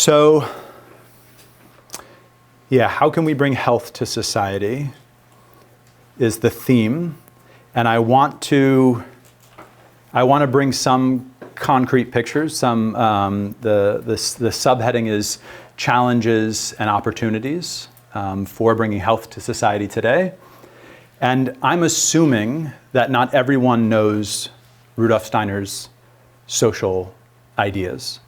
So, yeah, how can we bring health to society is the theme. And I want to bring some concrete pictures. The subheading is challenges and opportunities for bringing health to society today. And I'm assuming that not everyone knows Rudolf Steiner's social ideas.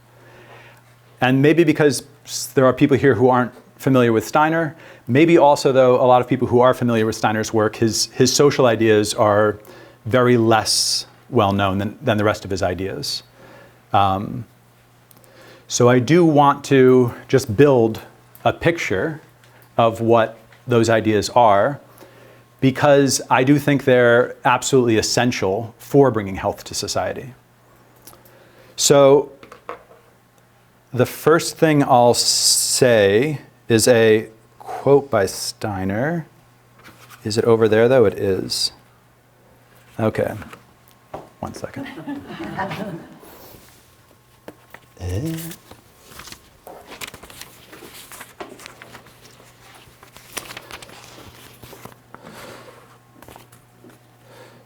And maybe because there are people here who aren't familiar with Steiner, maybe also, though, a lot of people who are familiar with Steiner's work, his social ideas are very less well-known than the rest of his ideas. So I do want to just build a picture of what those ideas are, because I do think they're absolutely essential for bringing health to society. So the first thing I'll say is a quote by Steiner. Is it over there, though? It is. Okay. 1 second.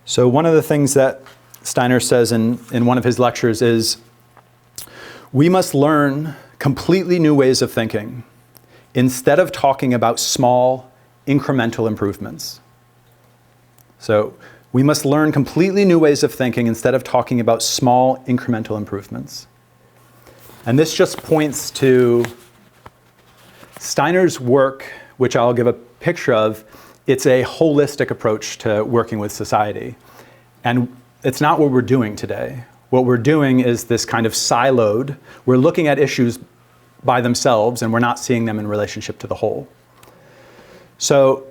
So one of the things that Steiner says in one of his lectures is, we must learn completely new ways of thinking instead of talking about small, incremental improvements. So we must learn completely new ways of thinking instead of talking about small, incremental improvements. And this just points to Steiner's work, which I'll give a picture of. It's a holistic approach to working with society. And it's not what we're doing today. What we're doing is this kind of siloed. We're looking at issues by themselves, and we're not seeing them in relationship to the whole. So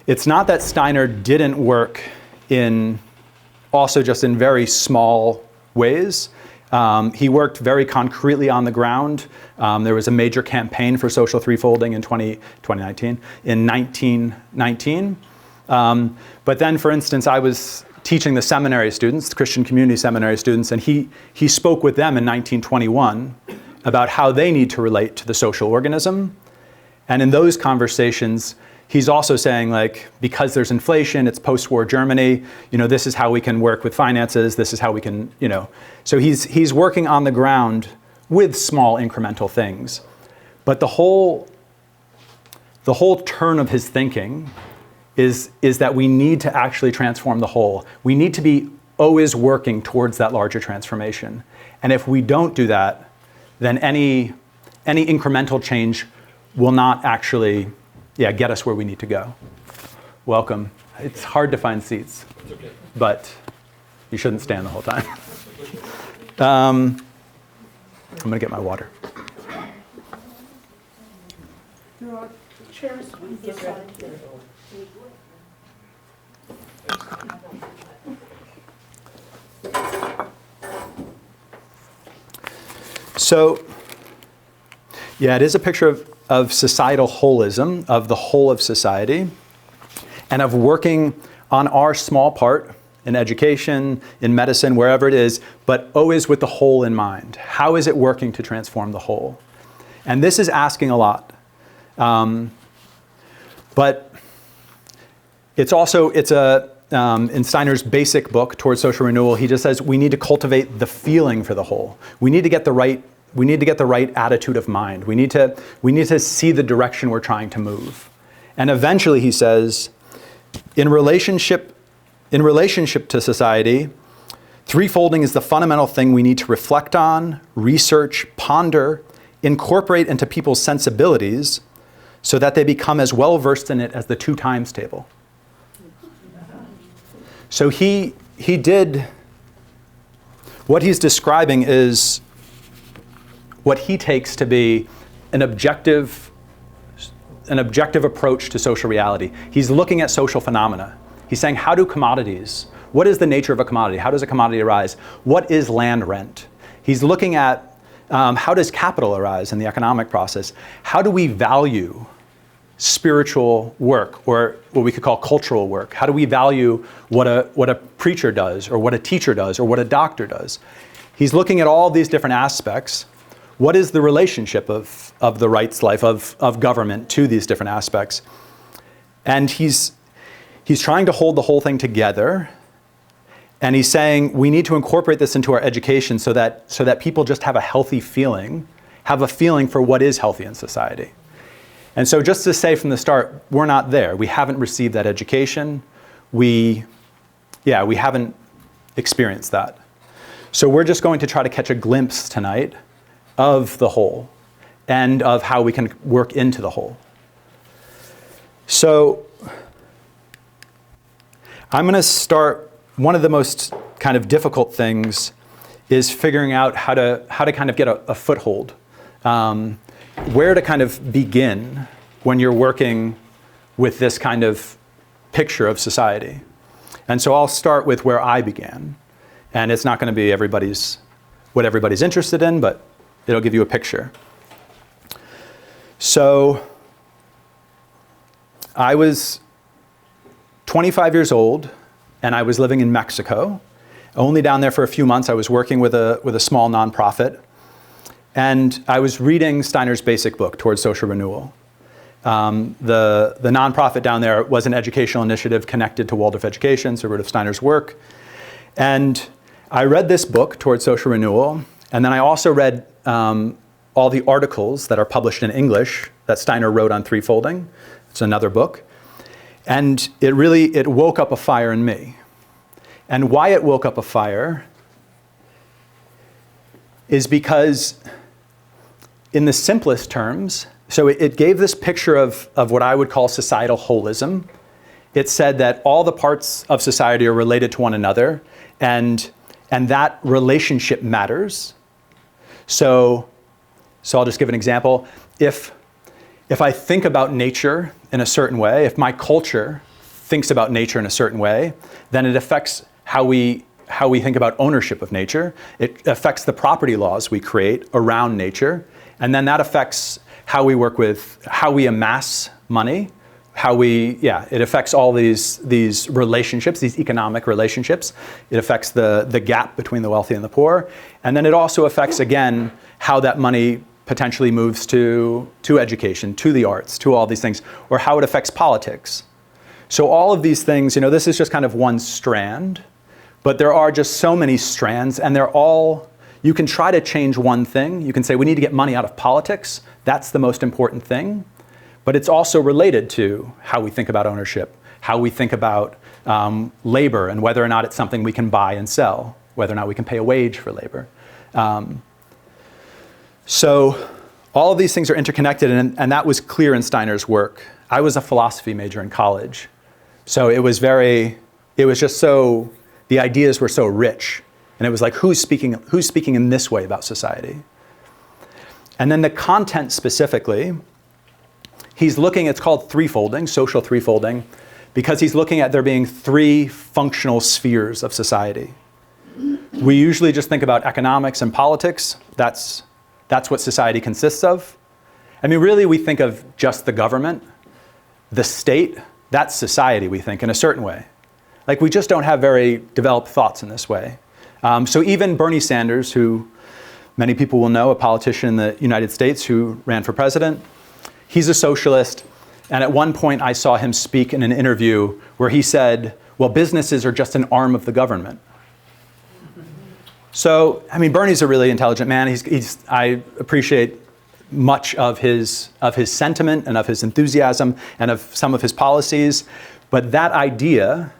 it's not that Steiner didn't work also just in very small ways. He worked very concretely on the ground. There was a major campaign for social threefolding in 1919. But then, for instance, I was teaching the seminary students, the Christian community seminary students, and he spoke with them in 1921 about how they need to relate to the social organism. And in those conversations, he's also saying, like, because there's inflation, it's post-war Germany, this is how we can work with finances, this is how we can, So he's working on the ground with small incremental things. But the whole turn of his thinking is that we need to actually transform the whole. We need to be always working towards that larger transformation. And if we don't do that, then any incremental change will not actually get us where we need to go. Welcome. It's hard to find seats, but you shouldn't stand the whole time. I'm going to get my water. There are chairs on this side here. So, it is a picture of societal holism, of the whole of society, and of working on our small part in education, in medicine, wherever it is, but always with the whole in mind. How is it working to transform the whole? And this is asking a lot. But it's in Steiner's basic book, Towards Social Renewal, he just says we need to cultivate the feeling for the whole. We need to get the right attitude of mind. We need to see the direction we're trying to move. And eventually, he says, in relationship to society, threefolding is the fundamental thing we need to reflect on, research, ponder, incorporate into people's sensibilities so that they become as well versed in it as the 2 times table. So he did, what he's describing is what he takes to be an objective approach to social reality. He's looking at social phenomena. He's saying, what is the nature of a commodity? How does a commodity arise? What is land rent? He's looking at how does capital arise in the economic process? How do we value spiritual work, or what we could call cultural work? How do we value what a preacher does, or what a teacher does, or what a doctor does? He's looking at all these different aspects. what is the relationship of the rights life, of government to these different aspects? And he's trying to hold the whole thing together. And he's saying we need to incorporate this into our education so that people just have a healthy feeling, have a feeling for what is healthy in society. And so just to say from the start, we're not there. We haven't received that education. We haven't experienced that. So we're just going to try to catch a glimpse tonight of the whole and of how we can work into the whole. So I'm going to start. One of the most kind of difficult things is figuring out how to kind of get a foothold, where to kind of begin when you're working with this kind of picture of society. And so I'll start with where I began. And it's not going to be what everybody's interested in, but it'll give you a picture. So I was 25 years old, and I was living in Mexico. Only down there for a few months. I was working with a small nonprofit. And I was reading Steiner's basic book, Towards Social Renewal. The nonprofit down there was an educational initiative connected to Waldorf education, so Rudolf Steiner's work. And I read this book, Towards Social Renewal, and then I also read all the articles that are published in English that Steiner wrote on threefolding. It's another book. And it woke up a fire in me. And why it woke up a fire is because, in the simplest terms, so it gave this picture of what I would call societal holism. It said that all the parts of society are related to one another, and that relationship matters. So I'll just give an example. If I think about nature in a certain way, if my culture thinks about nature in a certain way, then it affects how we think about ownership of nature. It affects the property laws we create around nature. And then that affects how we work with, how we amass money, it affects all these relationships, these economic relationships. It affects the gap between the wealthy and the poor. And then it also affects, again, how that money potentially moves to education, to the arts, to all these things, or how it affects politics. So all of these things, this is just kind of one strand, but there are just so many strands, and you can try to change one thing. You can say, we need to get money out of politics. That's the most important thing. But it's also related to how we think about ownership, how we think about labor, and whether or not it's something we can buy and sell, whether or not we can pay a wage for labor. So all of these things are interconnected, and that was clear in Steiner's work. I was a philosophy major in college. So the ideas were so rich. And it was like, who's speaking in this way about society? And then the content specifically, it's called threefolding, social threefolding, because he's looking at there being three functional spheres of society. We usually just think about economics and politics. That's what society consists of. I mean, really, we think of just the government, the state. That's society, we think, in a certain way. Like, we just don't have very developed thoughts in this way. So even Bernie Sanders, who many people will know, a politician in the United States who ran for president, he's a socialist. And at one point, I saw him speak in an interview where he said, well, businesses are just an arm of the government. So, I mean, Bernie's a really intelligent man. I appreciate much of his sentiment and of his enthusiasm and of some of his policies. But that idea,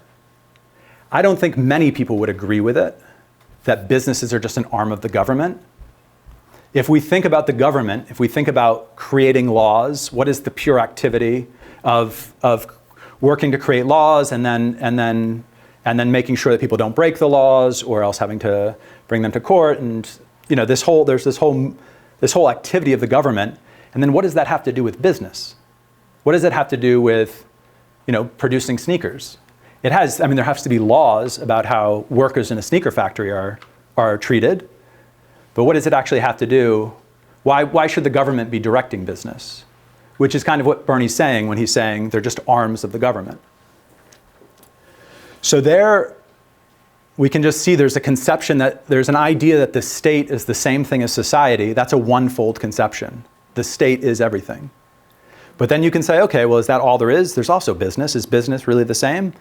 I don't think many people would agree with it, that businesses are just an arm of the government. If we think about the government, if we think about creating laws, what is the pure activity of working to create laws and then making sure that people don't break the laws, or else having to bring them to court, and there's this whole activity of the government. And then what does that have to do with business? What does it have to do with producing sneakers? There has to be laws about how workers in a sneaker factory are treated. But what does it actually have to do? Why should the government be directing business? Which is kind of what Bernie's saying when he's saying they're just arms of the government. So we can just see there's a conception that there's an idea that the state is the same thing as society. That's a one-fold conception. The state is everything. But then you can say, okay, well, is that all there is? There's also business. Is business really the same?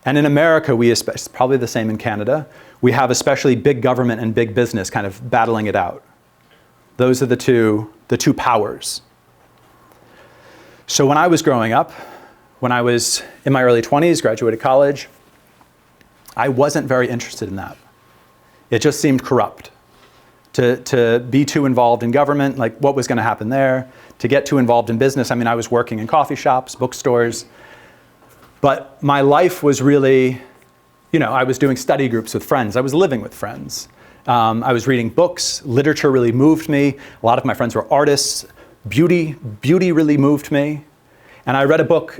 And in America, it's probably the same in Canada, we have especially big government and big business kind of battling it out. Those are the two powers. So when I was growing up, when I was in my early 20s, graduated college, I wasn't very interested in that. It just seemed corrupt. To be too involved in government, like what was going to happen there, to get too involved in business. I mean, I was working in coffee shops, bookstores, but my life was really, I was doing study groups with friends. I was living with friends. I was reading books. Literature really moved me. A lot of my friends were artists. Beauty really moved me. And I read a book,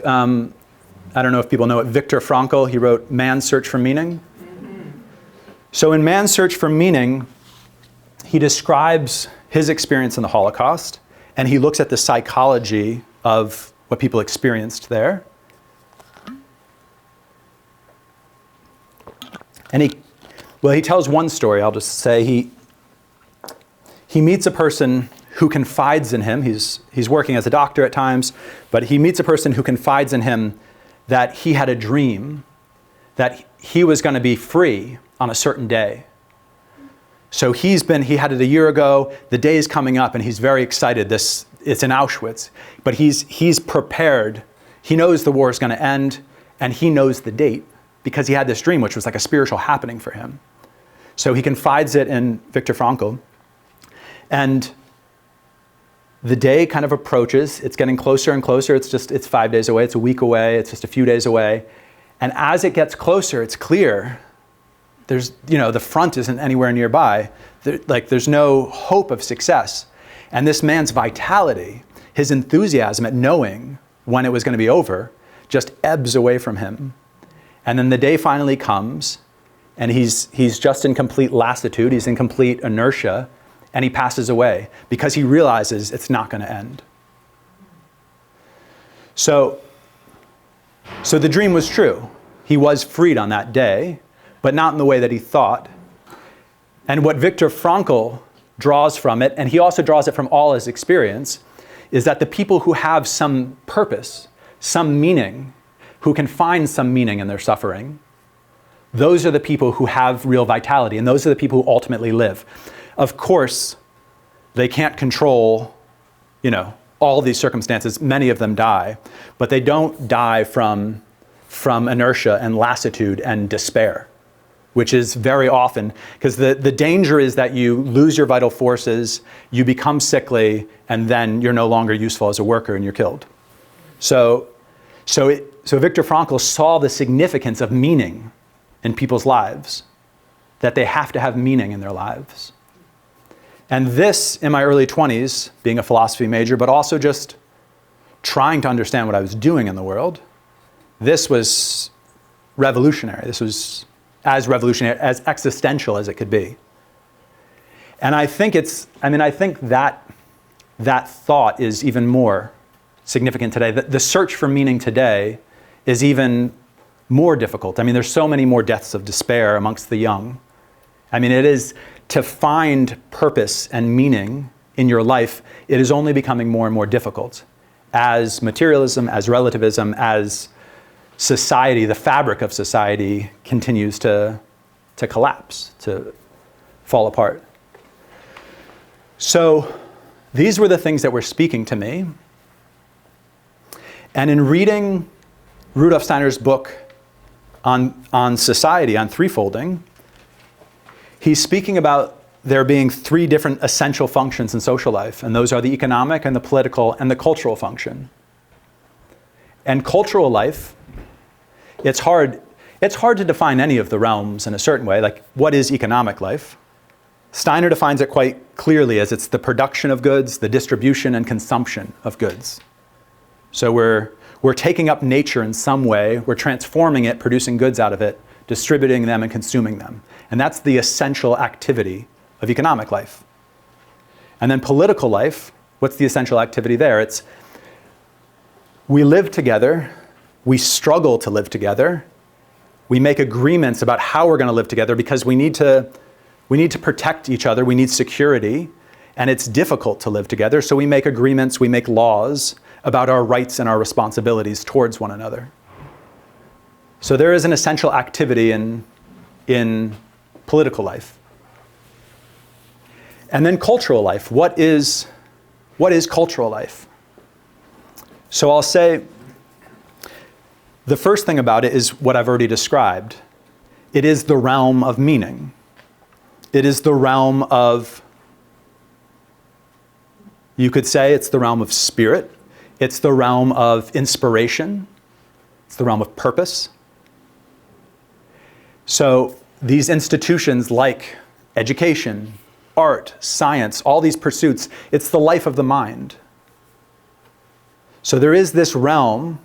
I don't know if people know it, Viktor Frankl. He wrote Man's Search for Meaning. So in Man's Search for Meaning, he describes his experience in the Holocaust, and he looks at the psychology of what people experienced there. And he tells one story. I'll just say he meets a person who confides in him. He's working as a doctor at times, but he meets a person who confides in him that he had a dream that he was going to be free on a certain day. So he had it a year ago, the day is coming up, and he's very excited. It's in Auschwitz, but he's prepared. He knows the war is going to end, and he knows the date because he had this dream, which was like a spiritual happening for him. So he confides it in Viktor Frankl, and the day kind of approaches. It's getting closer and closer. It's 5 days away. It's a week away. It's just a few days away. And as it gets closer, it's clear the front isn't anywhere nearby. There's no hope of success. And this man's vitality, his enthusiasm at knowing when it was going to be over, just ebbs away from him. And then the day finally comes, and he's just in complete lassitude. He's in complete inertia. And he passes away because he realizes it's not going to end. So the dream was true. He was freed on that day, but not in the way that he thought. And what Viktor Frankl draws from it, and he also draws it from all his experience, is that the people who have some purpose, some meaning, who can find some meaning in their suffering, those are the people who have real vitality, and those are the people who ultimately live. Of course, they can't control, all these circumstances. Many of them die, but they don't die from inertia and lassitude and despair, which is very often, because the danger is that you lose your vital forces, you become sickly, and then you're no longer useful as a worker and you're killed. So Viktor Frankl saw the significance of meaning in people's lives, that they have to have meaning in their lives. And this, in my early 20s, being a philosophy major, but also just trying to understand what I was doing in the world, this was revolutionary. This was as revolutionary, as existential as it could be. And I think that thought is even more significant today. The search for meaning today is even more difficult. There's so many more deaths of despair amongst the young. It is to find purpose and meaning in your life, it is only becoming more and more difficult as materialism, as relativism, as society, the fabric of society continues to collapse, to fall apart. So these were the things that were speaking to me. And in reading Rudolf Steiner's book on society, on threefolding, he's speaking about there being three different essential functions in social life, and those are the economic and the political and the cultural function. And cultural life, it's hard to define any of the realms in a certain way, like what is economic life? Steiner defines it quite clearly as it's the production of goods, the distribution and consumption of goods. So we're taking up nature in some way, we're transforming it, producing goods out of it, distributing them and consuming them. And that's the essential activity of economic life. And then political life, what's the essential activity there? It's we live together, we struggle to live together, We make agreements about how we're going to live together because we need to protect each other. We need security. And it's difficult to live together. So we make agreements, we make laws about our rights and our responsibilities towards one another. So there is an essential activity in political life. And then cultural life. What is cultural life? So I'll say the first thing about it is what I've already described. It is the realm of meaning. It is the realm of, you could say it's the realm of spirit. It's the realm of inspiration. It's the realm of purpose. So these institutions like education, art, science, all these pursuits, it's the life of the mind. So there is this realm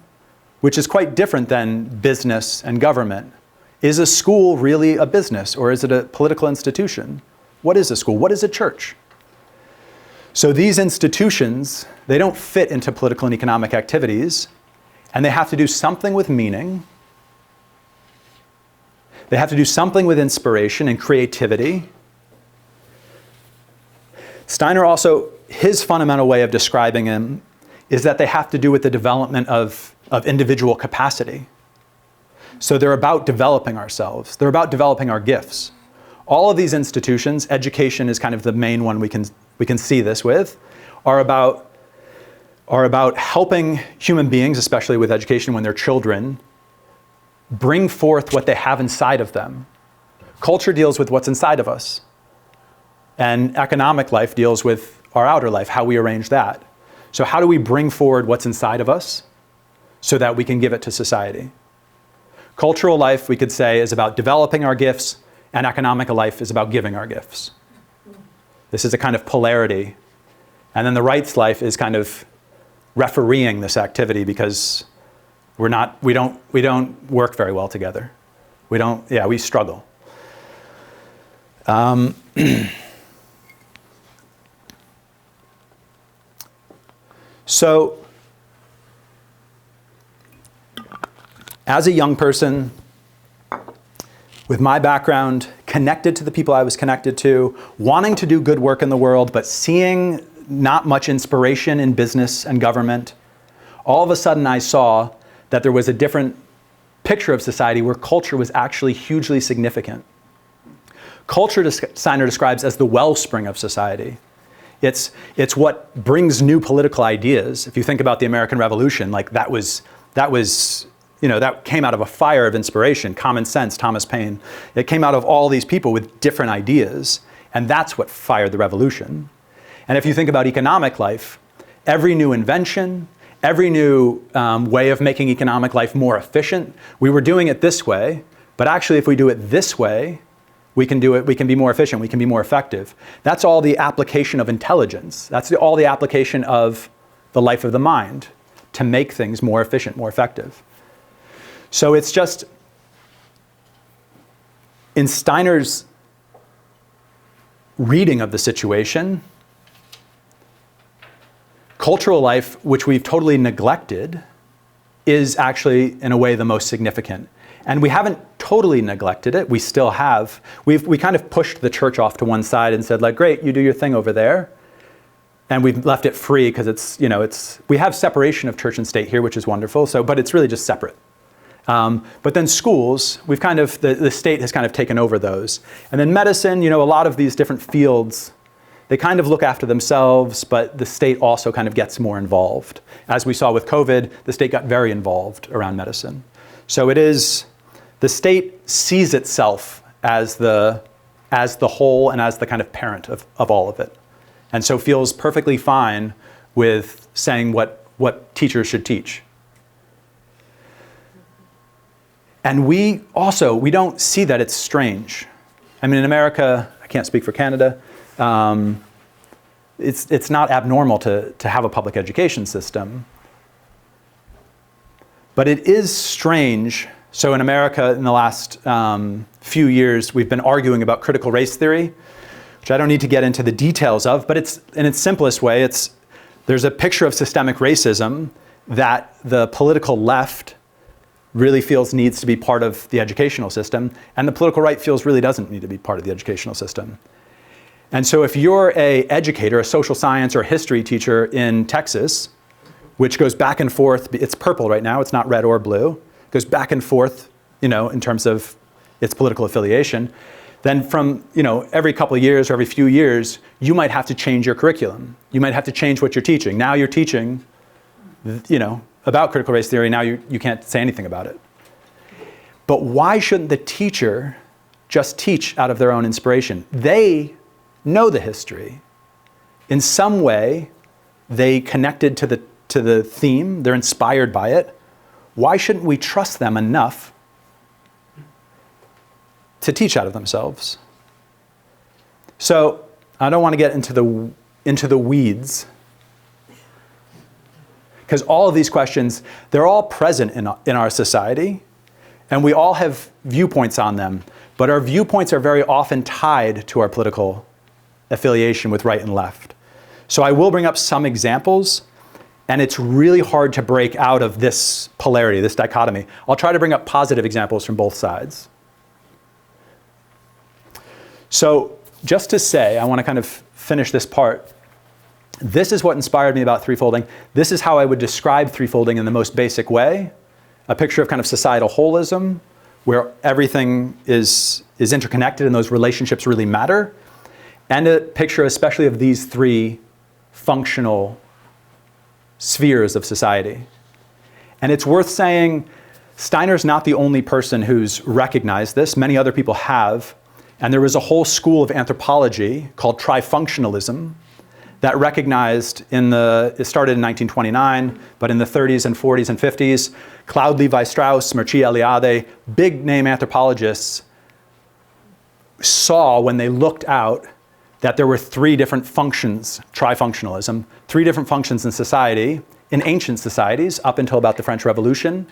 which is quite different than business and government. Is a school really a business, or is it a political institution? What is a school? What is a church? So these institutions, they don't fit into political and economic activities, and they have to do something with meaning. They have to do something with inspiration and creativity. Steiner also, his fundamental way of describing them is that they have to do with the development of individual capacity. So they're about developing ourselves. They're about developing our gifts. All of these institutions, education is kind of the main one we can see this with, are about helping human beings, especially with education when they're children, bring forth what they have inside of them. Culture deals with what's inside of us. And economic life deals with our outer life, how we arrange that. So how do we bring forward what's inside of us so that we can give it to society? Cultural life, we could say, is about developing our gifts, and economic life is about giving our gifts. This is a kind of polarity. And then the rights life is kind of refereeing this activity because we don't work very well together. We struggle. So, as a young person, with my background, connected to the people I was connected to, wanting to do good work in the world, but seeing not much inspiration in business and government, all of a sudden I saw that there was a different picture of society where culture was actually hugely significant. Culture, Steiner describes as the wellspring of society. It's what brings new political ideas. If you think about the American Revolution, like that came out of a fire of inspiration. Common Sense, Thomas Paine. It came out of all these people with different ideas, and that's what fired the revolution. And if you think about economic life, every new invention, every new way of making economic life more efficient, we were doing it this way, but actually if we do it this way, we can be more efficient, we can be more effective. That's all the application of intelligence. That's all the application of the life of the mind to make things more efficient, more effective. So it's just, in Steiner's reading of the situation, cultural life, which we've totally neglected, is actually, in a way, the most significant. And we haven't totally neglected it. We still have. We kind of pushed the church off to one side and said, like, great, you do your thing over there. And we've left it free because we have separation of church and state here, which is wonderful. But it's really just separate. But then schools, the state has kind of taken over those. And then medicine, a lot of these different fields, they kind of look after themselves, but the state also kind of gets more involved. As we saw with COVID, the state got very involved around medicine. So the state sees itself as the whole and as the kind of parent of all of it. And so feels perfectly fine with saying what teachers should teach. And we don't see that it's strange. I mean, in America, I can't speak for Canada, it's not abnormal to have a public education system. But it is strange. So in America, in the last few years, we've been arguing about critical race theory, which I don't need to get into the details of, but it's, in its simplest way, there's a picture of systemic racism that the political left really feels needs to be part of the educational system, and the political right feels really doesn't need to be part of the educational system. And so if you're an educator, a social science or history teacher in Texas, which goes back and forth, it's purple right now, it's not red or blue, goes back and forth, in terms of its political affiliation, then from, every couple of years or every few years, you might have to change your curriculum. You might have to change what you're teaching. Now you're teaching, about critical race theory, now you can't say anything about it. But why shouldn't the teacher just teach out of their own inspiration? They know the history. In some way, they connected to the theme, they're inspired by it. Why shouldn't we trust them enough to teach out of themselves? So I don't want to get into the weeds, because all of these questions, they're all present in our society, and we all have viewpoints on them, but our viewpoints are very often tied to our political affiliation with right and left. So I will bring up some examples, and it's really hard to break out of this polarity, this dichotomy. I'll try to bring up positive examples from both sides. So just to say, I want to kind of finish this part. This is what inspired me about threefolding. This is how I would describe threefolding in the most basic way. A picture of kind of societal holism, where everything is interconnected and those relationships really matter. And a picture especially of these three functional spheres of society. And it's worth saying, Steiner's not the only person who's recognized this. Many other people have. And there was a whole school of anthropology called trifunctionalism that recognized it started in 1929, but in the 30s and 40s and 50s, Claude Levi-Strauss, Mircea Eliade, big name anthropologists saw when they looked out that there were three different functions, trifunctionalism, three different functions in society, in ancient societies up until about the French Revolution,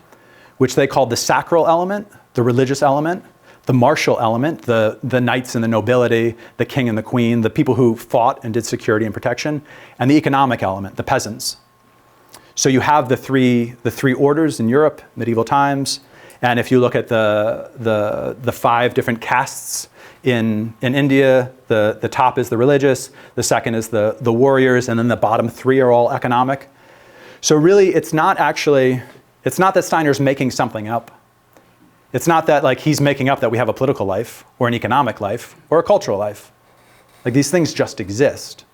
which they called the sacral element, the religious element, the martial element, the knights and the nobility, the king and the queen, the people who fought and did security and protection, and the economic element, the peasants. So you have the three orders in Europe, medieval times, and if you look at the five different castes in India, the top is the religious, the second is the warriors, and then the bottom three are all economic. So really, it's not that Steiner's making something up. It's not that he's making up that we have a political life or an economic life or a cultural life. These things just exist.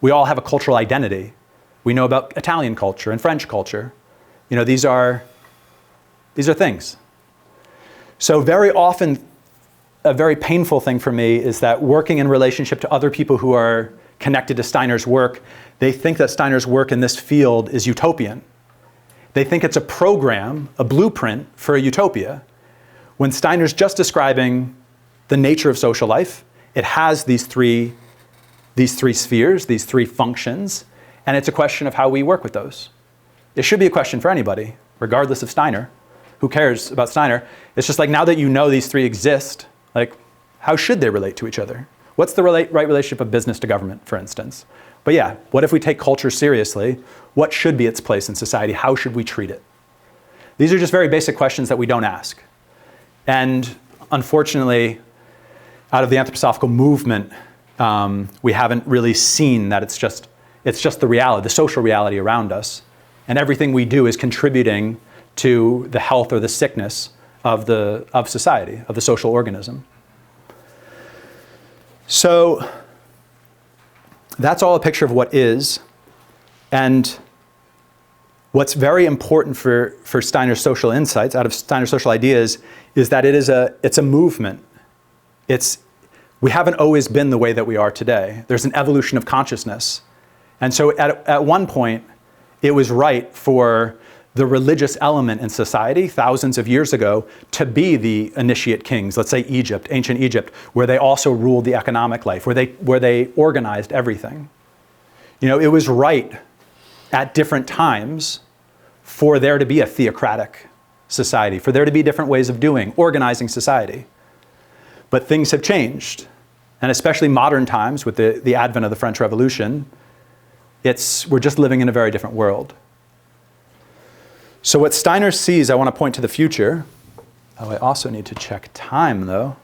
We all have a cultural identity. We know about Italian culture and French culture. These are things. So very often, a very painful thing for me is that working in relationship to other people who are connected to Steiner's work, they think that Steiner's work in this field is utopian. They think it's a program, a blueprint for a utopia. When Steiner's just describing the nature of social life, it has these three spheres, these three functions, and it's a question of how we work with those. It should be a question for anybody, regardless of Steiner. Who cares about Steiner? It's just now that you know these three exist, how should they relate to each other? What's the right relationship of business to government, for instance? But yeah, what if we take culture seriously? What should be its place in society? How should we treat it? These are just very basic questions that we don't ask. And unfortunately, out of the anthroposophical movement, we haven't really seen that it's just the reality, the social reality around us. And everything we do is contributing to the health or the sickness of society, of the social organism. So that's all a picture of what is. And what's very important for Steiner's social insights, out of Steiner's social ideas, is that it's a movement. We haven't always been the way that we are today. There's an evolution of consciousness. And so at one point, it was right for the religious element in society thousands of years ago to be the initiate kings, let's say Egypt, ancient Egypt, where they also ruled the economic life, where they organized everything. It was right at different times for there to be a theocratic society, for there to be different ways of organizing society. But things have changed, and especially modern times with the advent of the French Revolution, we're just living in a very different world. So what Steiner sees, I want to point to the future. Oh, I also need to check time, though.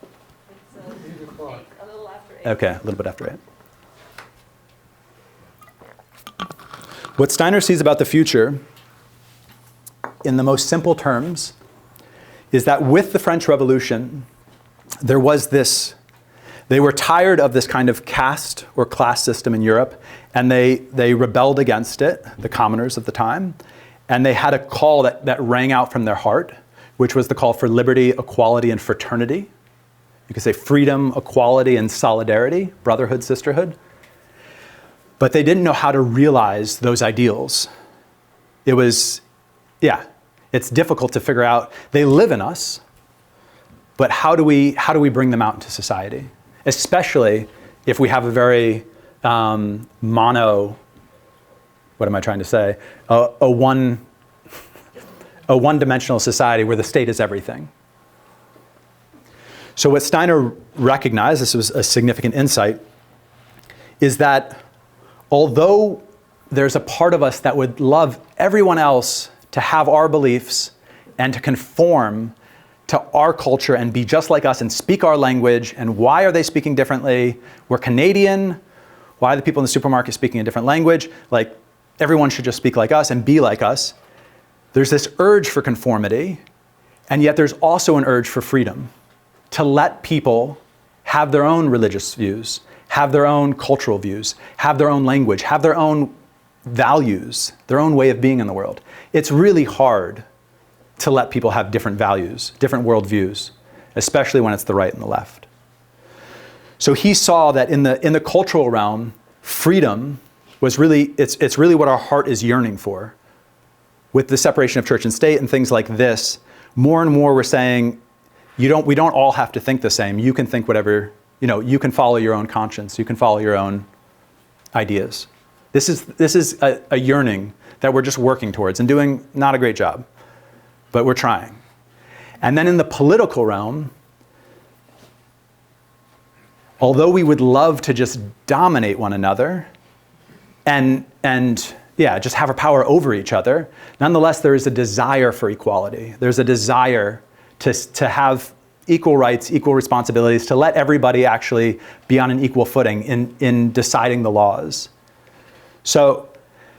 It's a little after 8. Okay, a little bit after 8. What Steiner sees about the future, in the most simple terms, is that with the French Revolution, there was this, they were tired of this kind of caste or class system in Europe, and they rebelled against it, the commoners of the time, and they had a call that rang out from their heart, which was the call for liberty, equality, and fraternity. You could say freedom, equality, and solidarity, brotherhood, sisterhood. But they didn't know how to realize those ideals. It was, it's difficult to figure out. They live in us, but how do we bring them out into society? Especially if we have a very a one-dimensional society where the state is everything. So what Steiner recognized, this was a significant insight, is that although there's a part of us that would love everyone else to have our beliefs and to conform to our culture and be just like us and speak our language, and why are they speaking differently? We're Canadian. Why are the people in the supermarket speaking a different language? Like, everyone should just speak like us and be like us. There's this urge for conformity, and yet there's also an urge for freedom, to let people have their own religious views, have their own cultural views, have their own language, have their own values, their own way of being in the world. It's really hard to let people have different values, different worldviews, especially when it's the right and the left. So he saw that in the cultural realm, freedom was really, it's really what our heart is yearning for. With the separation of church and state and things like this, more and more we're saying, we don't all have to think the same. You can think whatever, you can follow your own conscience. You can follow your own ideas. This is a yearning that we're just working towards and doing not a great job, but we're trying. And then in the political realm, although we would love to just dominate one another and just have a power over each other, nonetheless, there is a desire for equality. There's a desire to have equal rights, equal responsibilities, to let everybody actually be on an equal footing in deciding the laws. So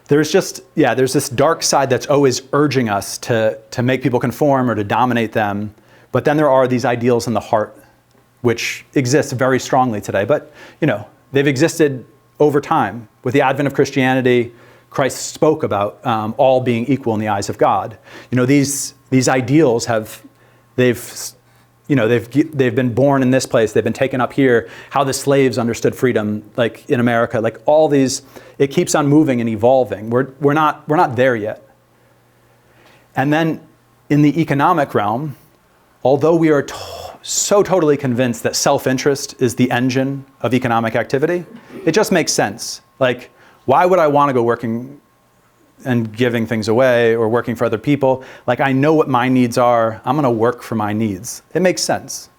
there's this dark side that's always urging us to make people conform or to dominate them. But then there are these ideals in the heart, which exist very strongly today. But, they've existed over time. With the advent of Christianity, Christ spoke about all being equal in the eyes of God. These ideals they've been born in this place, they've been taken up here, how the slaves understood freedom, like in America, like all these, it keeps on moving and evolving. We're not there yet. And then in the economic realm, although we are so totally convinced that self-interest is the engine of economic activity, it just makes sense. Like, why would I want to go working and giving things away or working for other people? Like, I know what my needs are. I'm going to work for my needs. It makes sense.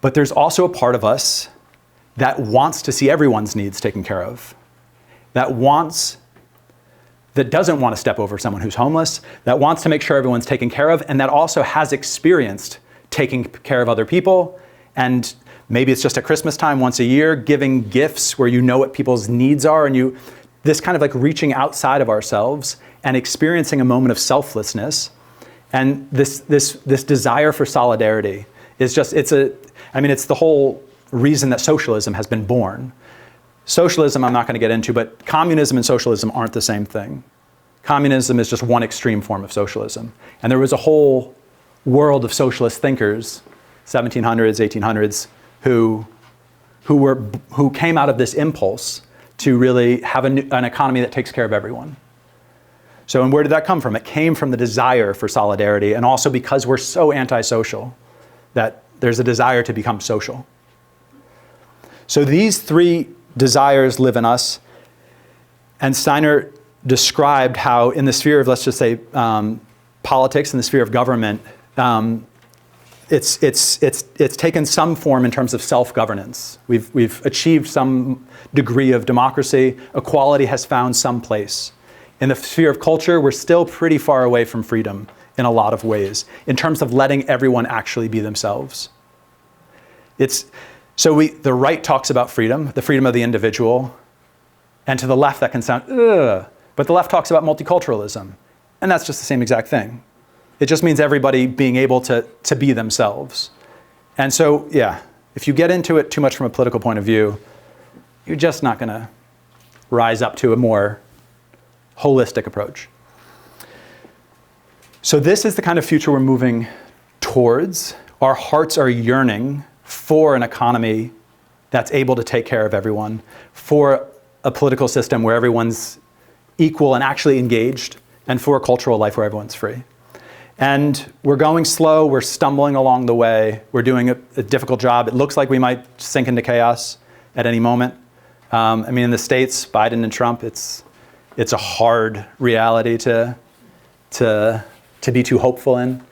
But there's also a part of us that wants to see everyone's needs taken care of. That doesn't want to step over someone who's homeless, that wants to make sure everyone's taken care of, and that also has experienced taking care of other people. And maybe it's just at Christmas time once a year, giving gifts where you know what people's needs are, and this kind of like reaching outside of ourselves and experiencing a moment of selflessness. And this desire for solidarity is just, it's the whole reason that socialism has been born. Socialism, I'm not going to get into, but communism and socialism aren't the same thing. Communism is just one extreme form of socialism. And there was a whole world of socialist thinkers, 1700s, 1800s, who came out of this impulse to really have an economy that takes care of everyone. So, and where did that come from? It came from the desire for solidarity, and also because we're so antisocial that there's a desire to become social. So these three desires live in us, and Steiner described how in the sphere of, let's just say, politics, in the sphere of government, it's taken some form in terms of self-governance. We've achieved some degree of democracy. Equality has found some place In the sphere of culture, we're still pretty far away from freedom in a lot of ways, in terms of letting everyone actually be themselves. The right talks about freedom, the freedom of the individual, and to the left that can sound, ugh, but the left talks about multiculturalism, and that's just the same exact thing. It just means everybody being able to be themselves. And so, yeah, if you get into it too much from a political point of view, you're just not going to rise up to a more holistic approach. So this is the kind of future we're moving towards. Our hearts are yearning for an economy that's able to take care of everyone, for a political system where everyone's equal and actually engaged, and for a cultural life where everyone's free. And we're going slow, we're stumbling along the way, we're doing a difficult job. It looks like we might sink into chaos at any moment. In the States, Biden and Trump, it's a hard reality to be too hopeful in.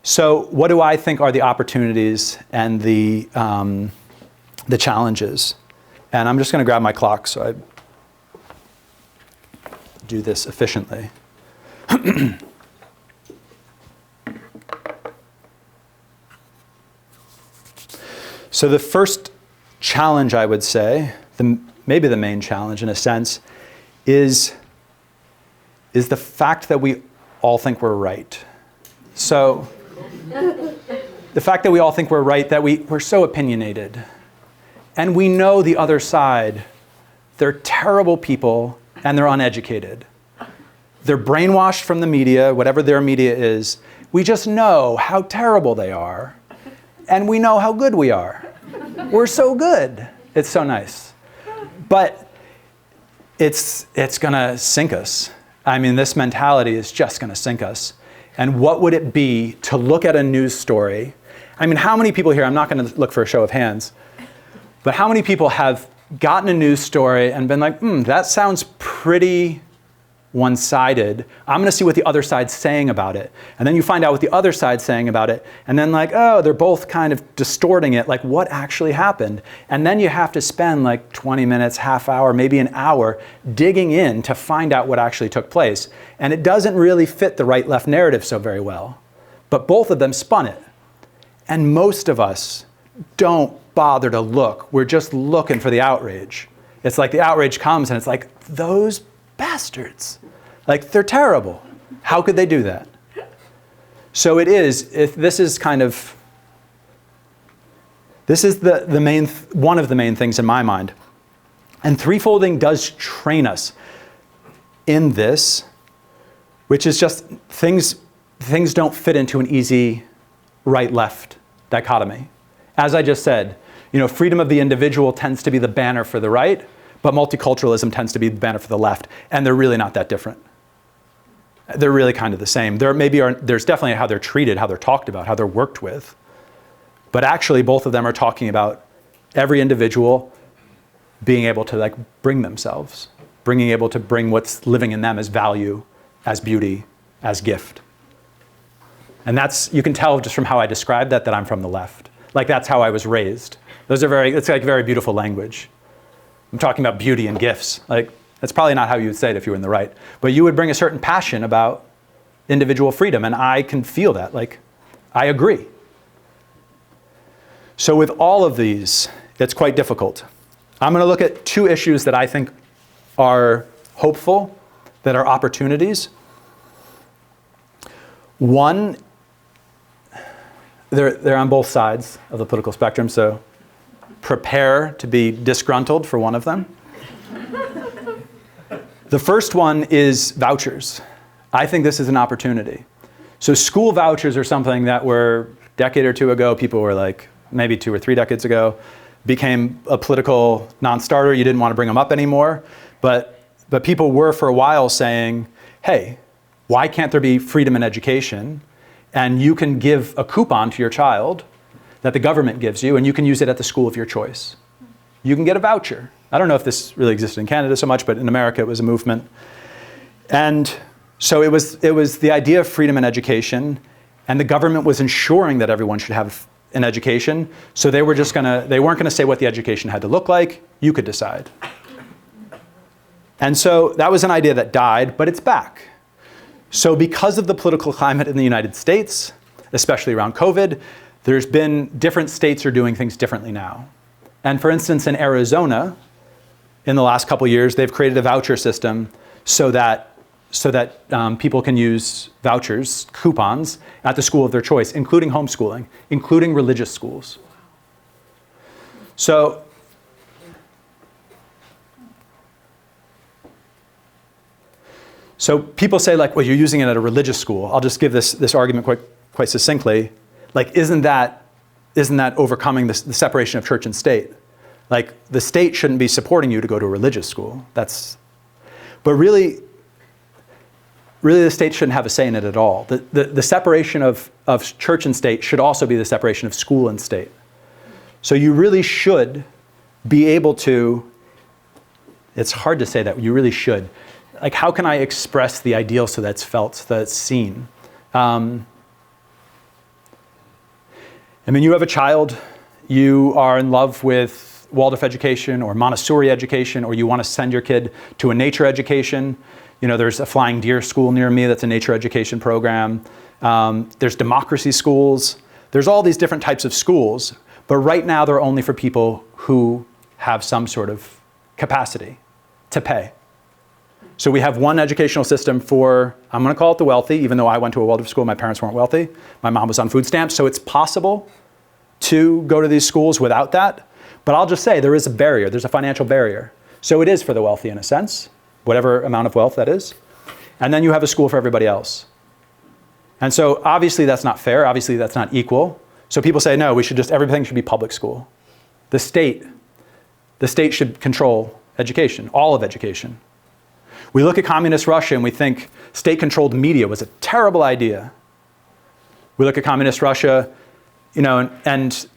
So what do I think are the opportunities and the challenges? And I'm just going to grab my clock so I do this efficiently. So the first challenge, I would say, maybe the main challenge in a sense, is the fact that we all think we're right. So the fact that we all think we're right, that we're so opinionated. And we know the other side, they're terrible people and they're uneducated. They're brainwashed from the media, whatever their media is. We just know how terrible they are. And we know how good we are. We're so good. It's so nice. But it's going to sink us. This mentality is just going to sink us. And what would it be to look at a news story? How many people here, I'm not going to look for a show of hands, but how many people have gotten a news story and been like, that sounds pretty one-sided. I'm going to see what the other side's saying about it. And then you find out what the other side's saying about it. And then they're both kind of distorting it. Like, what actually happened? And then you have to spend 20 minutes, half hour, maybe an hour digging in to find out what actually took place. And it doesn't really fit the right-left narrative so very well. But both of them spun it. And most of us don't bother to look. We're just looking for the outrage. It's like the outrage comes and it's like, those bastards. They're terrible. How could they do that? So this is one of the main things in my mind. And threefolding does train us in this, which is just things don't fit into an easy right-left dichotomy. As I just said, freedom of the individual tends to be the banner for the right, but multiculturalism tends to be the banner for the left, and they're really not that different. They're really kind of the same. There's definitely how they're treated, how they're talked about, how they're worked with. But actually, both of them are talking about every individual being able to bring themselves, able to bring what's living in them as value, as beauty, as gift. And you can tell just from how I describe that I'm from the left. That's how I was raised. It's very beautiful language. I'm talking about beauty and gifts. That's probably not how you would say it if you were in the right. But you would bring a certain passion about individual freedom, and I can feel that. I agree. So with all of these, it's quite difficult. I'm going to look at two issues that I think are hopeful, that are opportunities. One, they're on both sides of the political spectrum, so prepare to be disgruntled for one of them. The first one is vouchers. I think this is an opportunity. So school vouchers are something that were a decade or two ago, people were maybe 2 or 3 decades ago, became a political non-starter. You didn't want to bring them up anymore. But people were for a while saying, hey, why can't there be freedom in education? And you can give a coupon to your child that the government gives you, and you can use it at the school of your choice. You can get a voucher. I don't know if this really existed in Canada so much, but in America it was a movement. And so it was the idea of freedom in education, and the government was ensuring that everyone should have an education. So they weren't gonna say what the education had to look like. You could decide. And so that was an idea that died, but it's back. So because of the political climate in the United States, especially around COVID, there's been different states are doing things differently now. And for instance, in Arizona, in the last couple years, they've created a voucher system so that people can use vouchers, coupons, at the school of their choice, including homeschooling, including religious schools. So people say, like, well, you're using it at a religious school. I'll just give this argument quite succinctly. Like, isn't that overcoming the separation of church and state? Like, the state shouldn't be supporting you to go to a religious school. But really the state shouldn't have a say in it at all. The separation of church and state should also be the separation of school and state. So you really should be able to, it's hard to say that, you really should. Like, how can I express the ideal so that's felt, so that's seen? I mean, you have a child, you are in love with Waldorf education or Montessori education, or you want to send your kid to a nature education. You know, there's a flying deer school near me that's a nature education program. There's democracy schools. There's all these different types of schools, but right now they're only for people who have some sort of capacity to pay. So we have one educational system for, I'm going to call it the wealthy, even though I went to a Waldorf school, my parents weren't wealthy. My mom was on food stamps, so it's possible to go to these schools without that. But I'll just say there is a barrier, there's a financial barrier. So it is for the wealthy in a sense, whatever amount of wealth that is. And then you have a school for everybody else. And so obviously that's not fair, obviously that's not equal. So people say, no, everything should be public school. The state should control education, all of education. We look at communist Russia and we think state-controlled media was a terrible idea. We look at communist Russia, you know, and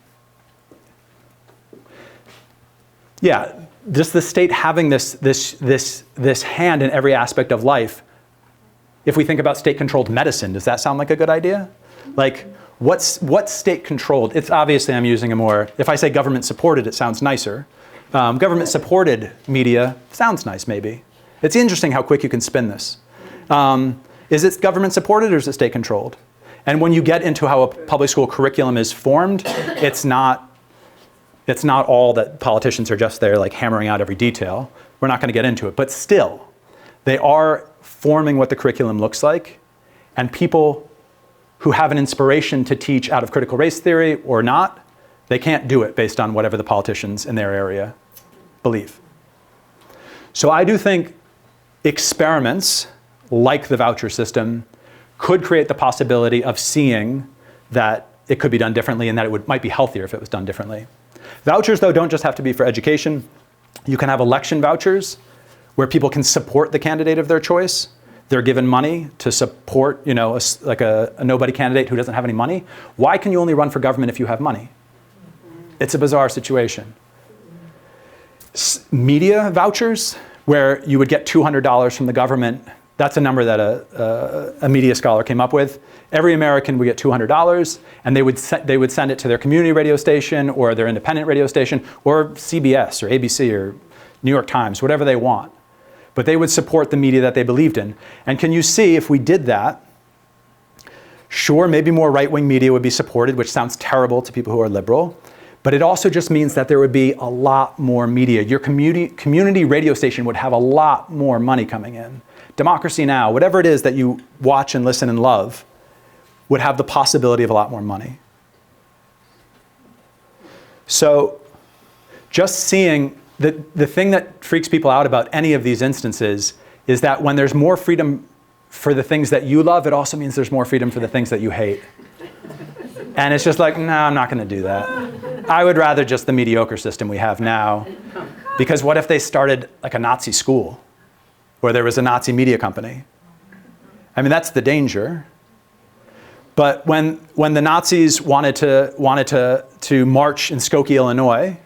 yeah, just the state having this hand in every aspect of life. If we think about state-controlled medicine, does that sound like a good idea? Like, what's state-controlled? It's obviously I'm using a more, if I say government-supported, it sounds nicer. Government-supported media sounds nice, maybe. It's interesting how quick you can spin this. Is it government-supported or is it state-controlled? And when you get into how a public school curriculum is formed, it's not all that politicians are just there like hammering out every detail. We're not going to get into it. But still, they are forming what the curriculum looks like. And people who have an inspiration to teach out of critical race theory or not, they can't do it based on whatever the politicians in their area believe. So I do think experiments like the voucher system could create the possibility of seeing that it could be done differently and that it might be healthier if it was done differently. Vouchers, though, don't just have to be for education. You can have election vouchers where people can support the candidate of their choice. They're given money to support, you know, a nobody candidate who doesn't have any money. Why can you only run for government if you have money? It's a bizarre situation. Media vouchers, where you would get $200 from the government. That's a number that a media scholar came up with. Every American would get $200, and they would send it to their community radio station or their independent radio station or CBS or ABC or New York Times, whatever they want. But they would support the media that they believed in. And can you see if we did that, sure, maybe more right-wing media would be supported, which sounds terrible to people who are liberal. But it also just means that there would be a lot more media. Your community radio station would have a lot more money coming in. Democracy Now!, whatever it is that you watch and listen and love, would have the possibility of a lot more money. So just seeing, the thing that freaks people out about any of these instances is that when there's more freedom for the things that you love, it also means there's more freedom for the things that you hate. And it's just like, no, I'm not going to do that. I would rather just the mediocre system we have now. Because what if they started like a Nazi school where there was a Nazi media company? I mean, that's the danger. But when the Nazis wanted to march in Skokie, Illinois,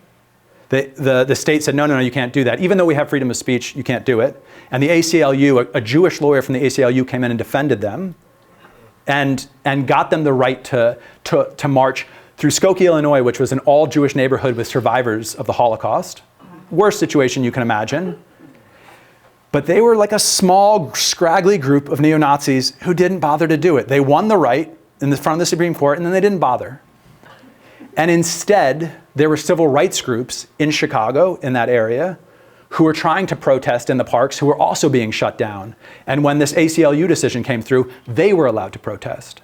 the state said, no, you can't do that. Even though we have freedom of speech, you can't do it. And the ACLU, a Jewish lawyer from the ACLU came in and defended them and got them the right to march through Skokie, Illinois, which was an all-Jewish neighborhood with survivors of the Holocaust. Worst situation you can imagine. But they were like a small, scraggly group of neo-Nazis who didn't bother to do it. They won the right in the front of the Supreme Court, and then they didn't bother. And instead, there were civil rights groups in Chicago, in that area, who were trying to protest in the parks, who were also being shut down. And when this ACLU decision came through, they were allowed to protest.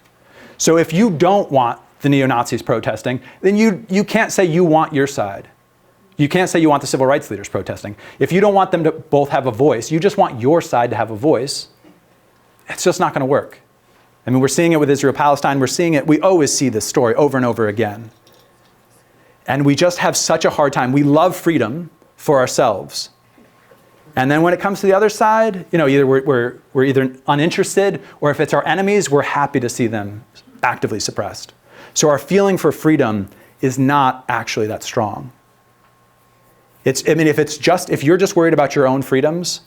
So if you don't want the neo-Nazis protesting, then you can't say you want your side. You can't say you want the civil rights leaders protesting. If you don't want them to both have a voice, you just want your side to have a voice, it's just not going to work. I mean, we're seeing it with Israel-Palestine. We're seeing it. We always see this story over and over again. And we just have such a hard time. We love freedom for ourselves. And then when it comes to the other side, either we're either uninterested, or if it's our enemies, we're happy to see them actively suppressed. So our feeling for freedom is not actually that strong. If you're just worried about your own freedoms,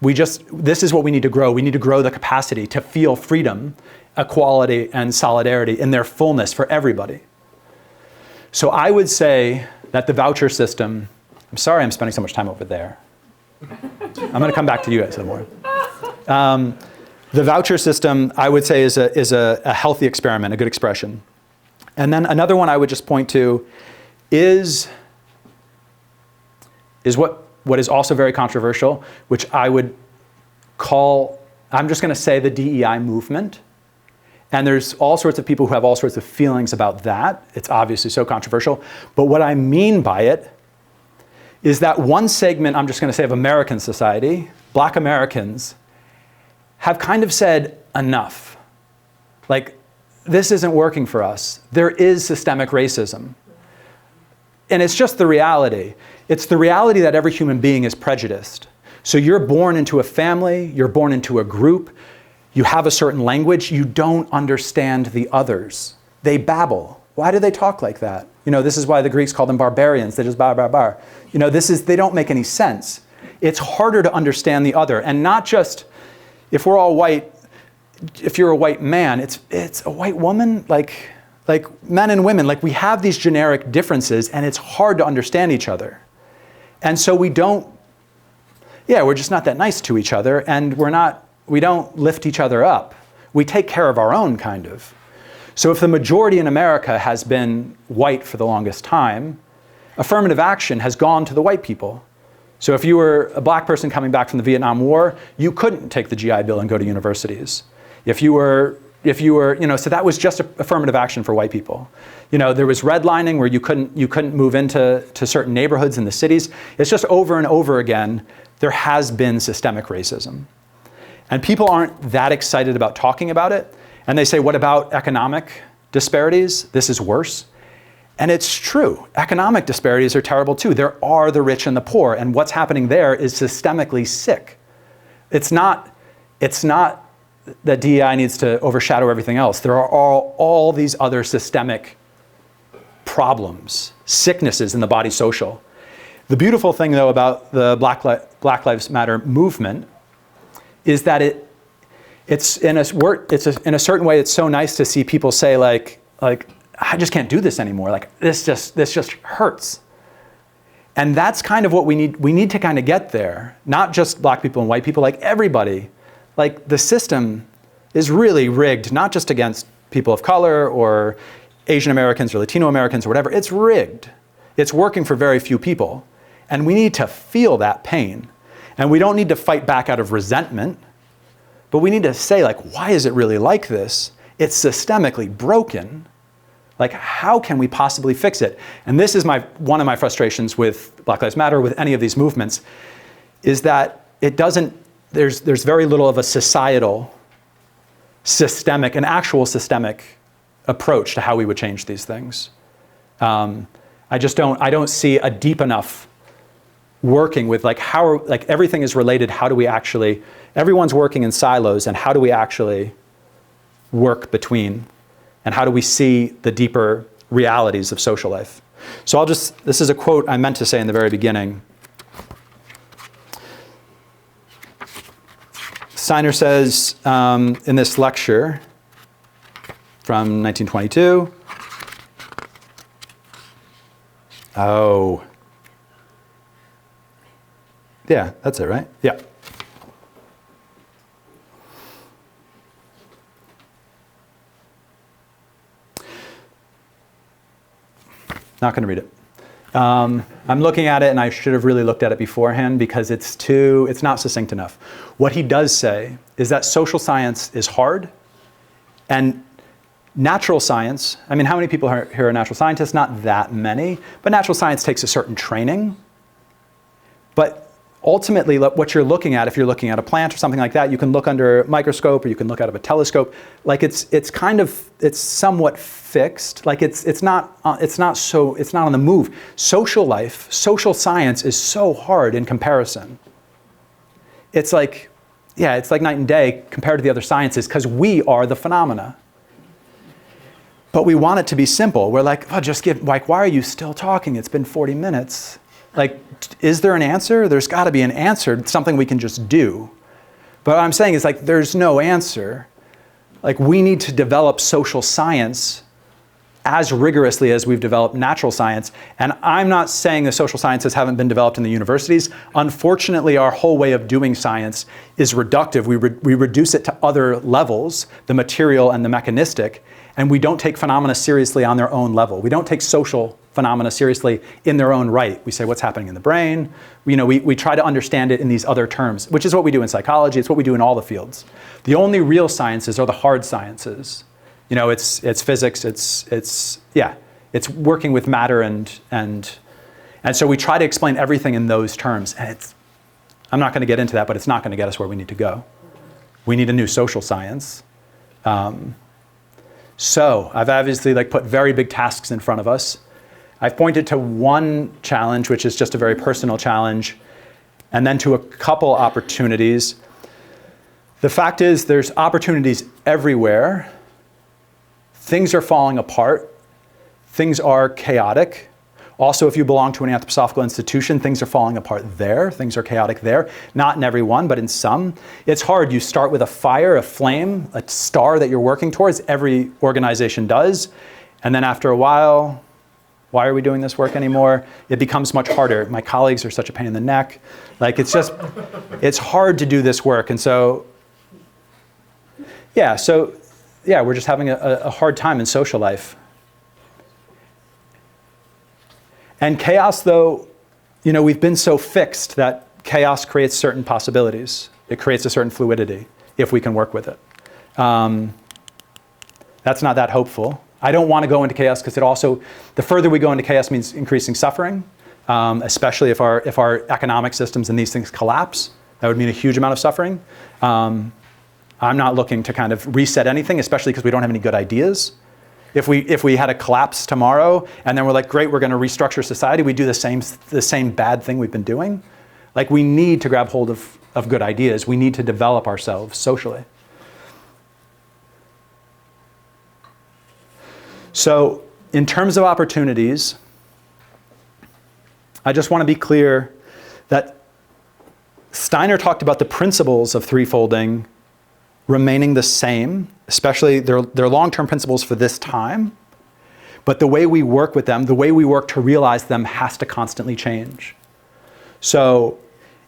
this is what we need to grow. We need to grow the capacity to feel freedom, equality, and solidarity in their fullness for everybody. So I would say that the voucher system, I'm sorry I'm spending so much time over there. I'm going to come back to you guys some more. The voucher system, I would say, is a healthy experiment, a good expression. And then another one I would just point to is what is also very controversial, which I would call, I'm just going to say, the DEI movement. And there's all sorts of people who have all sorts of feelings about that. It's obviously so controversial. But what I mean by it is that one segment, I'm just going to say, of American society, Black Americans, have kind of said enough. Like, this isn't working for us. There is systemic racism. And it's just the reality. It's the reality that every human being is prejudiced. So you're born into a family, you're born into a group, you have a certain language, you don't understand the others. They babble. Why do they talk like that? This is why the Greeks called them barbarians. They just bar, bar, bar. They don't make any sense. It's harder to understand the other. And not just, if we're all white, if you're a white man, it's a white woman, like men and women, we have these generic differences, and it's hard to understand each other. And so we're just not that nice to each other, and we don't lift each other up. We take care of our own, kind of. So if the majority in America has been white for the longest time, affirmative action has gone to the white people. So if you were a Black person coming back from the Vietnam War, you couldn't take the GI Bill and go to universities. If you were, so that was just affirmative action for white people. There was redlining where you couldn't move into certain neighborhoods in the cities. It's just over and over again, there has been systemic racism. And people aren't that excited about talking about it. And they say, what about economic disparities? This is worse. And it's true. Economic disparities are terrible too. There are the rich and the poor, and what's happening there is systemically sick. It's not that DEI needs to overshadow everything else. There are all these other systemic problems, sicknesses in the body social. The beautiful thing, though, about the Black Lives Matter movement is that it's in a certain way, it's so nice to see people say, like I just can't do this anymore. Like, this just hurts. And that's kind of what we need. We need to kind of get there. Not just Black people and white people, like everybody. Like, the system is really rigged, not just against people of color or Asian Americans or Latino Americans or whatever. It's rigged. It's working for very few people. And we need to feel that pain. And we don't need to fight back out of resentment, but we need to say, like, why is it really like this? It's systemically broken. Like, how can we possibly fix it? And this is one of my frustrations with Black Lives Matter, with any of these movements, is that there's very little of a societal, an actual systemic approach to how we would change these things. I don't see a deep enough working with, everything is related. How do we actually, everyone's working in silos, and how do we actually work between? And how do we see the deeper realities of social life? So this is a quote I meant to say in the very beginning. Steiner says in this lecture from 1922, Yeah, that's it, right? Yeah. Not going to read it. I'm looking at it, and I should have really looked at it beforehand because it's not succinct enough. What he does say is that social science is hard, and natural science, I mean, how many people here are natural scientists? Not that many, but natural science takes a certain training. But ultimately, what you're looking at, if you're looking at a plant or something like that, you can look under a microscope or you can look out of a telescope. Like it's somewhat fixed. Like it's not on the move. Social life, social science is so hard in comparison. It's like night and day compared to the other sciences because we are the phenomena. But we want it to be simple. We're like, oh, why are you still talking? It's been 40 minutes. Like, is there an answer? There's got to be an answer. It's something we can just do. But what I'm saying is, like, there's no answer. Like, we need to develop social science as rigorously as we've developed natural science. And I'm not saying the social sciences haven't been developed in the universities. Unfortunately, our whole way of doing science is reductive. We reduce it to other levels, the material and the mechanistic, and we don't take phenomena seriously on their own level. We don't take social phenomena seriously in their own right. We say, what's happening in the brain? We try to understand it in these other terms, which is what we do in psychology. It's what we do in all the fields. The only real sciences are the hard sciences. It's physics. It's working with matter and so we try to explain everything in those terms. And I'm not going to get into that, but it's not going to get us where we need to go. We need a new social science. So I've obviously put very big tasks in front of us. I've pointed to one challenge, which is just a very personal challenge, and then to a couple opportunities. The fact is there's opportunities everywhere. Things are falling apart. Things are chaotic. Also, if you belong to an anthroposophical institution, things are falling apart there. Things are chaotic there. Not in every one, but in some. It's hard. You start with a fire, a flame, a star that you're working towards. Every organization does. And then after a while, why are we doing this work anymore? It becomes much harder. My colleagues are such a pain in the neck. It's hard to do this work. And so, we're just having a hard time in social life. And chaos, though, we've been so fixed that chaos creates certain possibilities. It creates a certain fluidity if we can work with it. That's not that hopeful. I don't want to go into chaos because the further we go into chaos means increasing suffering, especially if our economic systems and these things collapse. That would mean a huge amount of suffering. I'm not looking to kind of reset anything, especially because we don't have any good ideas. If we had a collapse tomorrow and then we're like, great, we're going to restructure society, we do the same bad thing we've been doing. Like, we need to grab hold of good ideas. We need to develop ourselves socially. So in terms of opportunities, I just want to be clear that Steiner talked about the principles of threefolding remaining the same, especially their long-term principles for this time. But the way we work with them, the way we work to realize them has to constantly change. So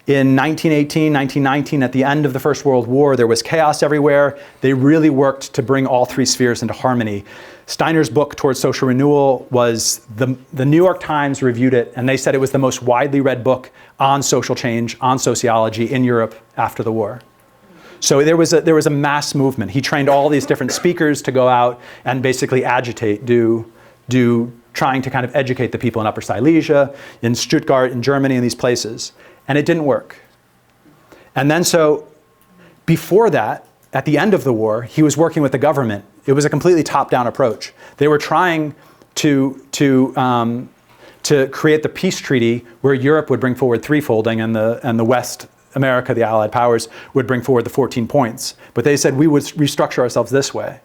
in 1918, 1919, at the end of the First World War, there was chaos everywhere. They really worked to bring all three spheres into harmony. Steiner's book, Towards Social Renewal, was the New York Times reviewed it, and they said it was the most widely read book on social change, on sociology in Europe after the war. So there was a mass movement. He trained all these different speakers to go out and basically agitate, trying to kind of educate the people in Upper Silesia, in Stuttgart, in Germany, in these places. And it didn't work. And then so before that, at the end of the war, he was working with the government. It was a completely top-down approach. They were trying to create the peace treaty where Europe would bring forward threefolding and the West, America, the Allied powers, would bring forward the 14 points. But they said we would restructure ourselves this way.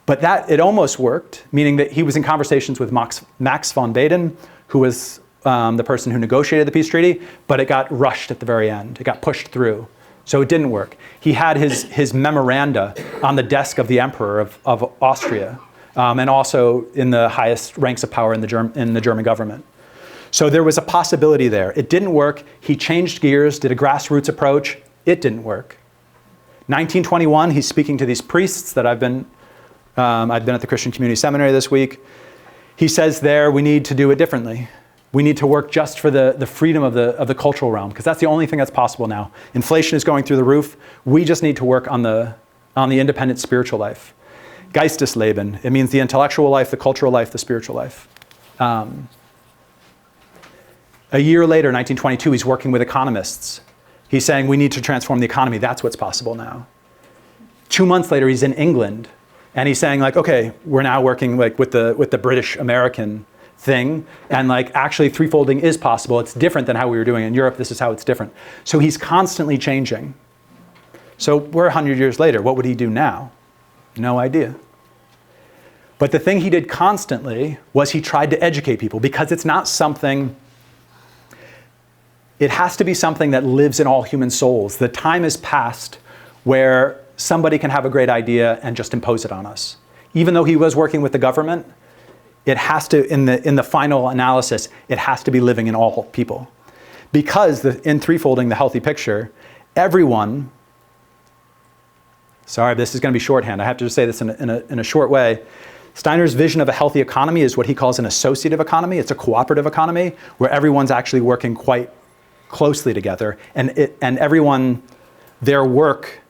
But it almost worked, meaning that he was in conversations with Max von Baden, who was the person who negotiated the peace treaty, but it got rushed at the very end. It got pushed through. So it didn't work. He had his memoranda on the desk of the Emperor of Austria, and also in the highest ranks of power in the German government. So there was a possibility there. It didn't work. He changed gears, did a grassroots approach. It didn't work. 1921, he's speaking to these priests that I've been at the Christian Community Seminary this week. He says there, we need to do it differently. We need to work just for the freedom of the cultural realm, because that's the only thing that's possible now. Inflation is going through the roof. We just need to work on the independent spiritual life. Geistesleben, it means the intellectual life, the cultural life, the spiritual life. A year later, 1922, he's working with economists. He's saying we need to transform the economy. That's what's possible now. 2 months later, he's in England, and he's saying like, okay, we're now working like with the British American thing, and like actually threefolding is possible. It's different than how we were doing it in Europe. This is how it's different. So he's constantly changing. So we're 100 years later. What would he do now? No idea. But the thing he did constantly was he tried to educate people, because it's not something. It has to be something that lives in all human souls. The time is past where somebody can have a great idea and just impose it on us. Even though he was working with the government, it has to, in the final analysis, it has to be living in all people. Because in threefolding, the healthy picture, everyone, sorry, this is going to be shorthand. I have to just say this in a short way. Steiner's vision of a healthy economy is what he calls an associative economy. It's a cooperative economy where everyone's actually working quite closely together, and everyone, their work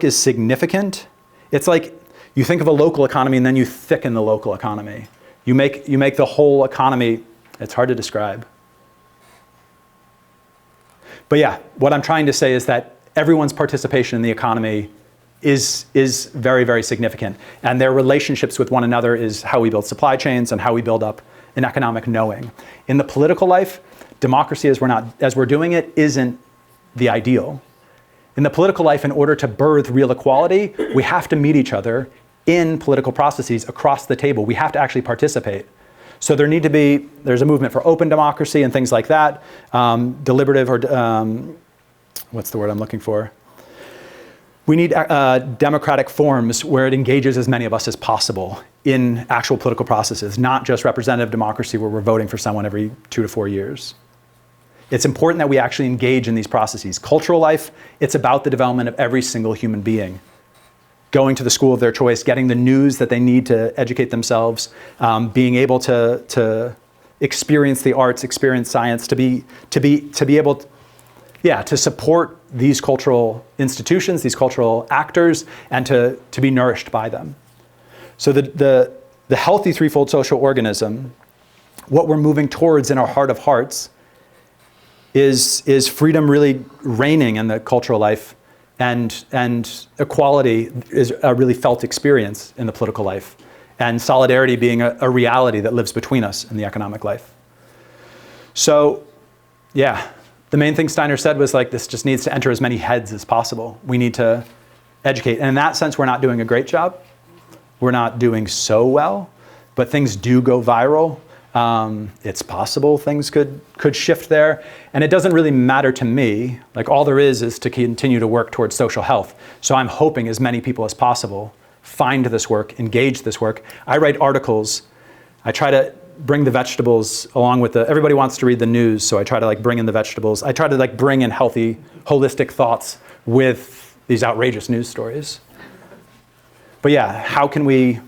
is significant. It's like you think of a local economy and then you thicken the local economy. You make the whole economy, it's hard to describe. But yeah, what I'm trying to say is that everyone's participation in the economy is very, very significant. And their relationships with one another is how we build supply chains and how we build up an economic knowing. In the political life, democracy as we're doing it isn't the ideal. In the political life, in order to birth real equality, we have to meet each other in political processes across the table. We have to actually participate. So there's a movement for open democracy and things like that, deliberative, or what's the word I'm looking for? We need democratic forms where it engages as many of us as possible in actual political processes, not just representative democracy where we're voting for someone every 2 to 4 years. It's important that we actually engage in these processes. Cultural life, it's about the development of every single human being. Going to the school of their choice, getting the news that they need to educate themselves, being able to experience the arts, experience science, to be able to support these cultural institutions, these cultural actors, and to be nourished by them. So the healthy threefold social organism, what we're moving towards in our heart of hearts is freedom really reigning in the cultural life, and equality is a really felt experience in the political life, and solidarity being a reality that lives between us in the economic life. So, yeah. The main thing Steiner said was like, this just needs to enter as many heads as possible. We need to educate. And in that sense, we're not doing a great job. We're not doing so well, but things do go viral. It's possible things could shift there. And it doesn't really matter to me. Like all there is to continue to work towards social health. So I'm hoping as many people as possible find this work, engage this work. I write articles. I try to bring the vegetables along with everybody wants to read the news, so I try to like bring in the vegetables. I try to like bring in healthy, holistic thoughts with these outrageous news stories. But yeah, how can we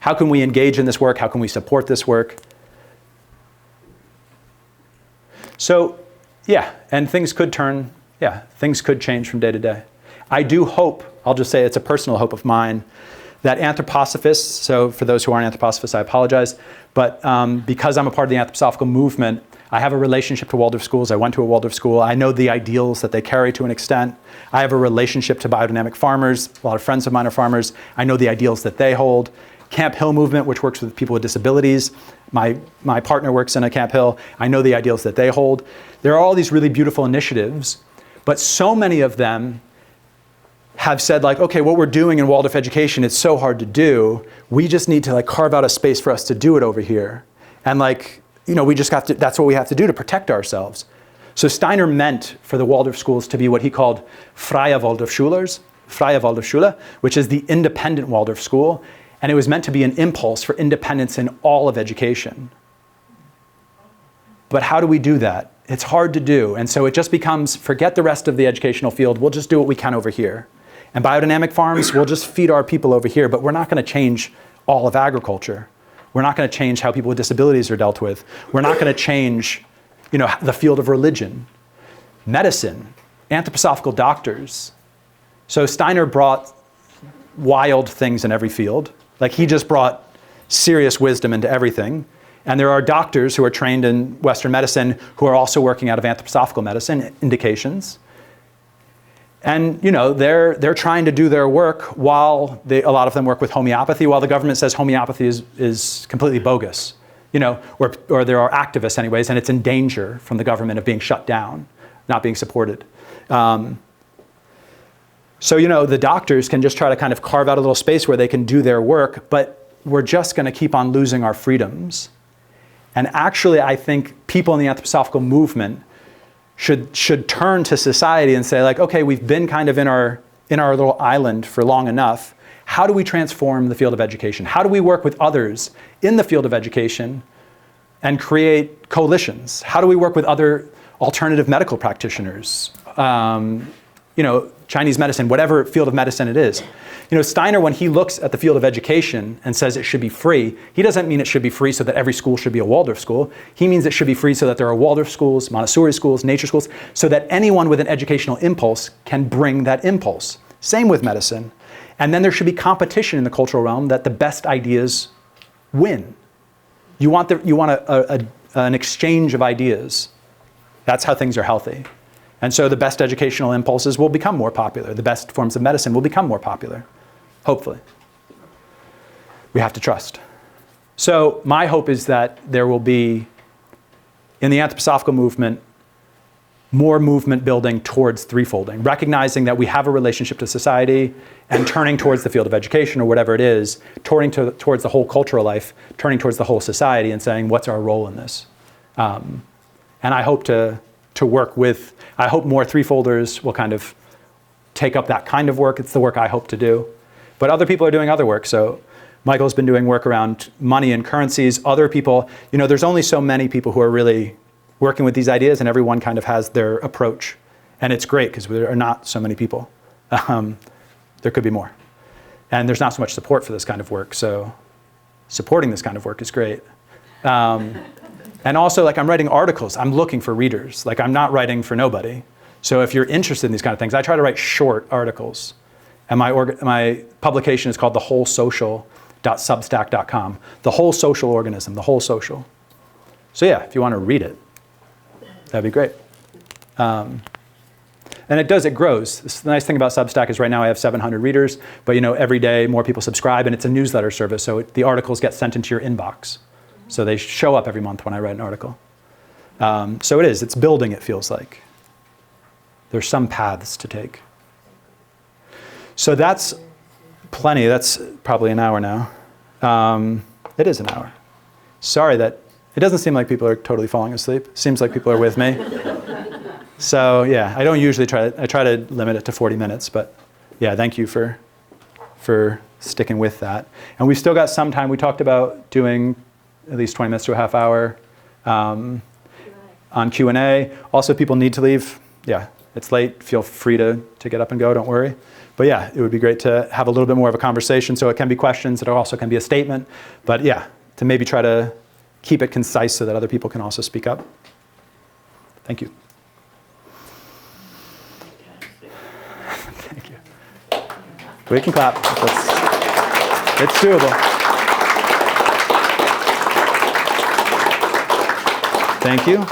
engage in this work? How can we support this work? So yeah, and things could change from day to day. I do hope, I'll just say it's a personal hope of mine, that anthroposophists, so for those who aren't anthroposophists, I apologize, but because I'm a part of the anthroposophical movement, I have a relationship to Waldorf schools. I went to a Waldorf school. I know the ideals that they carry to an extent. I have a relationship to biodynamic farmers. A lot of friends of mine are farmers. I know the ideals that they hold. Camp Hill movement, which works with people with disabilities. My partner works in a Camp Hill. I know the ideals that they hold. There are all these really beautiful initiatives, but so many of them have said like, okay, what we're doing in Waldorf education, it's so hard to do. We just need to like carve out a space for us to do it over here. And like, we just have to, that's what we have to do to protect ourselves. So Steiner meant for the Waldorf schools to be what he called freie Waldorfschule, which is the independent Waldorf school. And it was meant to be an impulse for independence in all of education. But how do we do that? It's hard to do. And so it just becomes, forget the rest of the educational field, we'll just do what we can over here. And biodynamic farms, we'll just feed our people over here, but we're not going to change all of agriculture. We're not going to change how people with disabilities are dealt with. We're not going to change, the field of religion, medicine, anthroposophical doctors. So Steiner brought wild things in every field. Like he just brought serious wisdom into everything. And there are doctors who are trained in Western medicine who are also working out of anthroposophical medicine indications. And they're trying to do their work while a lot of them work with homeopathy, while the government says homeopathy is completely bogus. Or there are activists anyways, and it's in danger from the government of being shut down, not being supported. So the doctors can just try to kind of carve out a little space where they can do their work, but we're just going to keep on losing our freedoms. And actually, I think people in the anthroposophical movement should turn to society and say, like, okay, we've been kind of in our little island for long enough. How do we transform the field of education? How do we work with others in the field of education and create coalitions? How do we work with other alternative medical practitioners? Chinese medicine, whatever field of medicine it is. Steiner, when he looks at the field of education and says it should be free, he doesn't mean it should be free so that every school should be a Waldorf school. He means it should be free so that there are Waldorf schools, Montessori schools, nature schools, so that anyone with an educational impulse can bring that impulse. Same with medicine. And then there should be competition in the cultural realm that the best ideas win. You want an exchange of ideas. That's how things are healthy. And so the best educational impulses will become more popular. The best forms of medicine will become more popular, hopefully. We have to trust. So my hope is that there will be, in the anthroposophical movement, more movement building towards threefolding, recognizing that we have a relationship to society and turning towards the field of education or whatever it is, turning towards the whole cultural life, turning towards the whole society and saying, what's our role in this? And I hope to work with, I hope more threefolders will kind of take up that kind of work. It's the work I hope to do. But other people are doing other work. So Michael's been doing work around money and currencies. Other people, there's only so many people who are really working with these ideas, and everyone kind of has their approach. And it's great because there are not so many people. There could be more. And there's not so much support for this kind of work. So supporting this kind of work is great. And also, I'm writing articles. I'm looking for readers. I'm not writing for nobody. So if you're interested in these kind of things, I try to write short articles. And my publication is called thewholesocial.substack.com. The whole social organism, the whole social. So yeah, if you want to read it, that'd be great. And it grows. The nice thing about Substack is right now I have 700 readers, but every day more people subscribe, and it's a newsletter service, so the articles get sent into your inbox. So they show up every month when I write an article. So it's building, it feels like. There's some paths to take. So that's plenty. That's probably an hour now. It is an hour. Sorry that it doesn't seem like people are totally falling asleep. It seems like people are with me. So yeah, I don't usually I try to limit it to 40 minutes, but yeah, thank you for sticking with that. And we've still got some time. We talked about doing at least 20 minutes to a half hour on Q&A. Also, people need to leave. Yeah, it's late. Feel free to get up and go. Don't worry. But yeah, it would be great to have a little bit more of a conversation. So it can be questions. It also can be a statement. But yeah, to maybe try to keep it concise so that other people can also speak up. Thank you. Thank you. We can clap. It's doable. Thank you.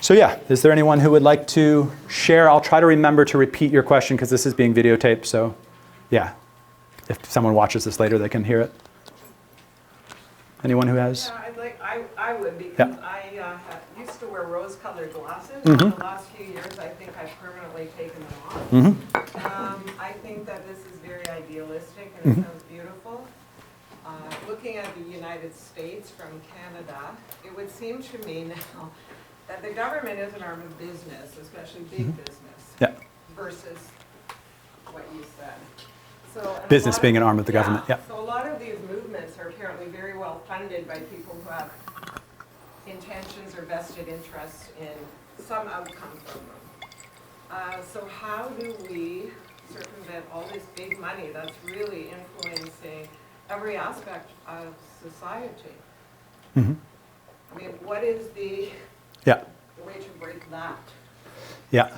So yeah, is there anyone who would like to share? I'll try to remember to repeat your question because this is being videotaped. So yeah, if someone watches this later, they can hear it. Anyone who has? Yeah, I would because Yeah. I used to wear rose-colored glasses. Mm-hmm. In the last few years, I think I've permanently taken them off. Mm-hmm. I think that this is very idealistic and it sounds beautiful. Looking at the United States from Canada, it would seem to me now that the government is an arm of business, especially big business, Yeah. versus what you said. So, and a Business lot being an arm of the yeah, government, yeah. So a lot of these movements are apparently very well funded by people who have intentions or vested interests in some outcome from them. So how do we circumvent all this big money that's really influencing every aspect of society? Mm-hmm. I mean, what is the Yeah. way to break that? Yeah.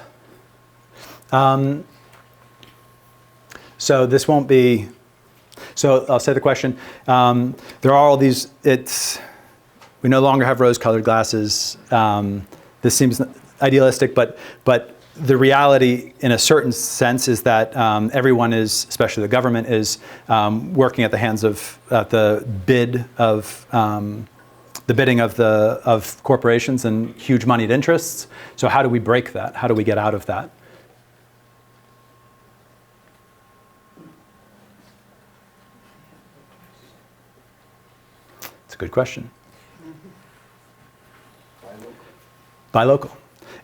So this won't be, so I'll say the question. There are all these, we no longer have rose-colored glasses. This seems idealistic, but the reality in a certain sense is that everyone is, especially the government, is working at the hands of, at the bidding of corporations and huge moneyed interests. So how do we break that? How do we get out of that? It's a good question. Buy local.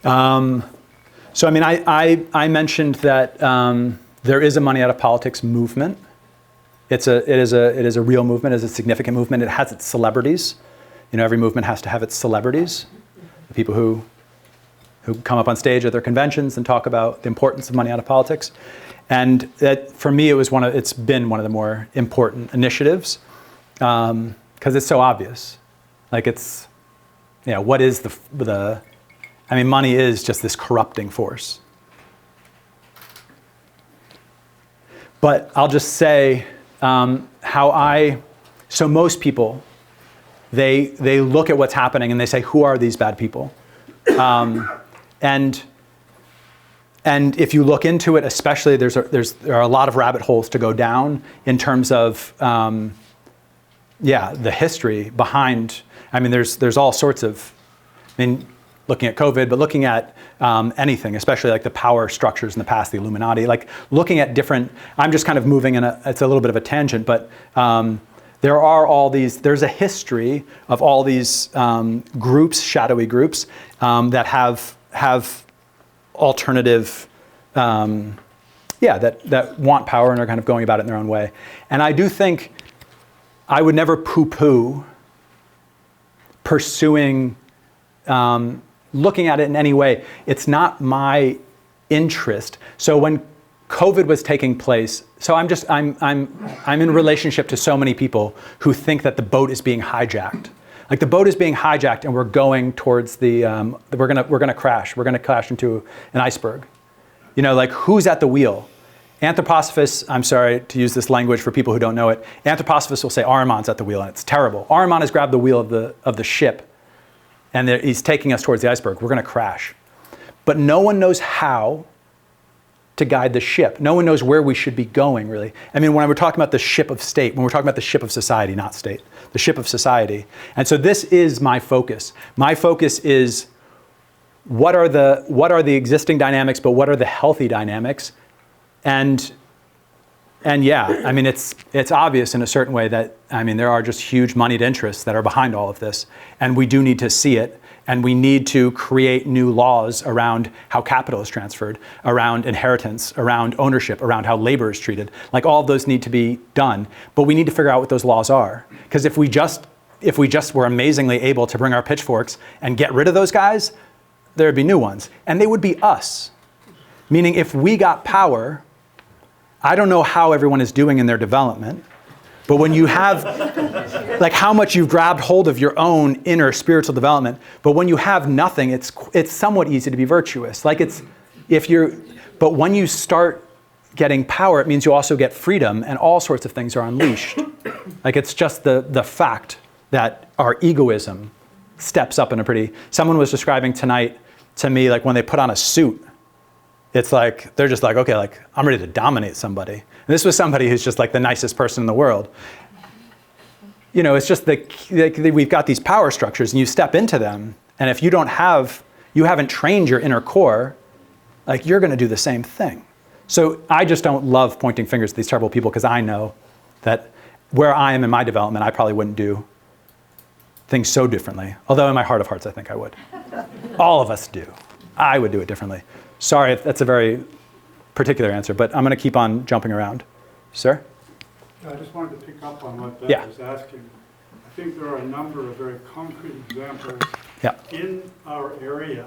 So I mean, I mentioned that there is a money out of politics movement. It is a real movement. It is a significant movement. It has its celebrities. You know, every movement has to have its celebrities, the people who come up on stage at their conventions and talk about the importance of money out of politics. And that, for me, it's been one of the more important initiatives because it's so obvious. Like it's, you know, what is I mean, money is just this corrupting force. But I'll just say so most people, they look at what's happening and they say, who are these bad people? And if you look into it, especially, there are a lot of rabbit holes to go down in terms of, the history behind. I mean, there's all sorts of, looking at COVID, but looking at anything, especially like the power structures in the past, the Illuminati, like looking at different, I'm just kind of moving it's a little bit of a tangent, but there's a history of all these groups, shadowy groups, that have alternative, that want power and are kind of going about it in their own way. And I do think I would never poo-poo pursuing, looking at it in any way. It's not my interest. So when COVID was taking place, so I'm in relationship to so many people who think that the boat is being hijacked. Like the boat is being hijacked and we're going towards we're gonna crash. We're gonna crash into an iceberg. You know, like who's at the wheel? Anthroposophists, I'm sorry to use this language for people who don't know it, anthroposophists will say Ahriman's at the wheel and it's terrible. Ahriman has grabbed the wheel of the ship and he's taking us towards the iceberg. We're gonna crash. But no one knows how to guide the ship. No one knows where we should be going, really. I mean, when we're talking about the ship of state, when we're talking about the ship of society, not state, the ship of society. And so this is my focus. My focus is what are the existing dynamics, but what are the healthy dynamics? And yeah, I mean, it's obvious in a certain way that, I mean, there are just huge moneyed interests that are behind all of this. And we do need to see it. And we need to create new laws around how capital is transferred, around inheritance, around ownership, around how labor is treated. Like all of those need to be done, but we need to figure out what those laws are. Because if we just were amazingly able to bring our pitchforks and get rid of those guys, there would be new ones. And they would be us. Meaning if we got power, I don't know how everyone is doing in their development, but when you have, like how much you've grabbed hold of your own inner spiritual development, but when you have nothing, it's somewhat easy to be virtuous. Like but when you start getting power, it means you also get freedom and all sorts of things are unleashed. Like it's just the fact that our egoism steps up in someone was describing tonight to me, like when they put on a suit, it's like, they're just like, okay, like I'm ready to dominate somebody. And this was somebody who's just like the nicest person in the world. You know, it's just we've got these power structures and you step into them. And if you haven't trained your inner core, like you're gonna do the same thing. So I just don't love pointing fingers at these terrible people because I know that where I am in my development, I probably wouldn't do things so differently. Although in my heart of hearts, I think I would. All of us do. I would do it differently. Sorry, that's a very particular answer, but I'm going to keep on jumping around. Sir? I just wanted to pick up on what Yeah. Ben was asking. I think there are a number of very concrete examples Yeah. in our area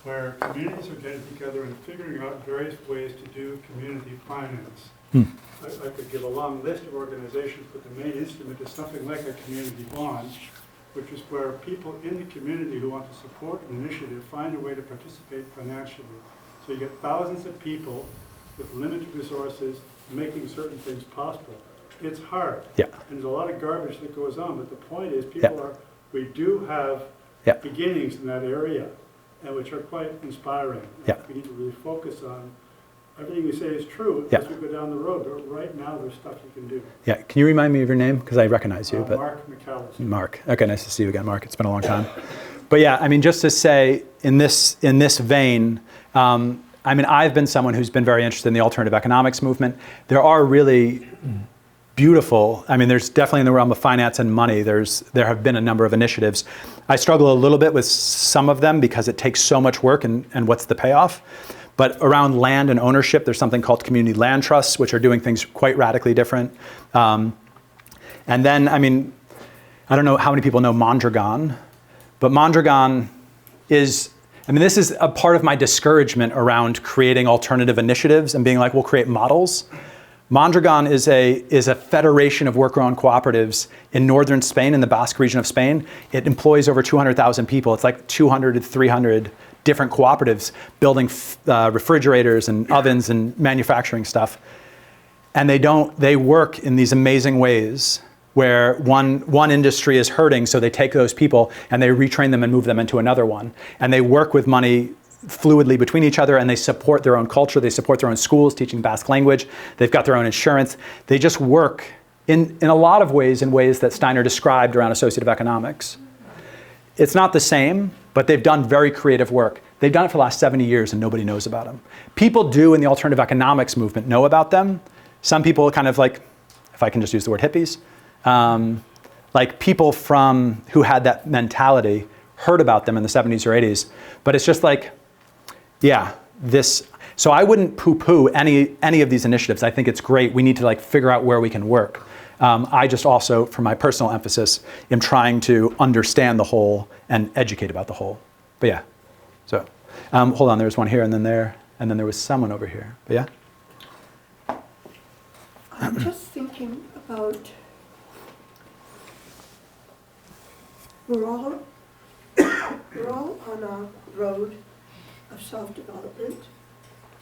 where communities are getting together and figuring out various ways to do community finance. I could give a long list of organizations, but the main instrument is something like a community bond, which is where people in the community who want to support an initiative find a way to participate financially. So you get thousands of people with limited resources making certain things possible. It's hard. Yeah. And there's a lot of garbage that goes on, but the point is we do have Yeah. beginnings in that area, and which are quite inspiring. Yeah. We need to really focus on, everything you say is true Yeah. as we go down the road, but right now there's stuff you can do. Yeah. Can you remind me of your name? Because I recognize you. But Mark McAllister. Mark. Okay, nice to see you again, Mark. It's been a long time. But yeah, I mean, just to say, in this vein, I mean, I've been someone who's been very interested in the alternative economics movement. There are really beautiful, I mean, there's definitely in the realm of finance and money, there have been a number of initiatives. I struggle a little bit with some of them because it takes so much work and what's the payoff. But around land and ownership, there's something called community land trusts, which are doing things quite radically different. And then, I mean, I don't know how many people know Mondragon, but Mondragon is, I mean, this is a part of my discouragement around creating alternative initiatives and being like, we'll create models. Mondragon is a federation of worker-owned cooperatives in northern Spain, in the Basque region of Spain. It employs over 200,000 people. It's like 200 to 300 different cooperatives building refrigerators and ovens and manufacturing stuff. And they work in these amazing ways where one industry is hurting, so they take those people and they retrain them and move them into another one. And they work with money fluidly between each other, and they support their own culture, they support their own schools, teaching Basque language, they've got their own insurance. They just work in a lot of ways, in ways that Steiner described around associative economics. It's not the same, but they've done very creative work. They've done it for the last 70 years and nobody knows about them. People do in the alternative economics movement know about them. Some people kind of like, if I can just use the word hippies, like people who had that mentality heard about them in the 70s or 80s, but it's just like, yeah, so I wouldn't poo-poo any of these initiatives. I think it's great. We need to like figure out where we can work. I just also, for my personal emphasis, am trying to understand the whole and educate about the whole. But yeah, so hold on, there was one here and then there was someone over here. But yeah? I'm just thinking about, we're all on a road of self-development.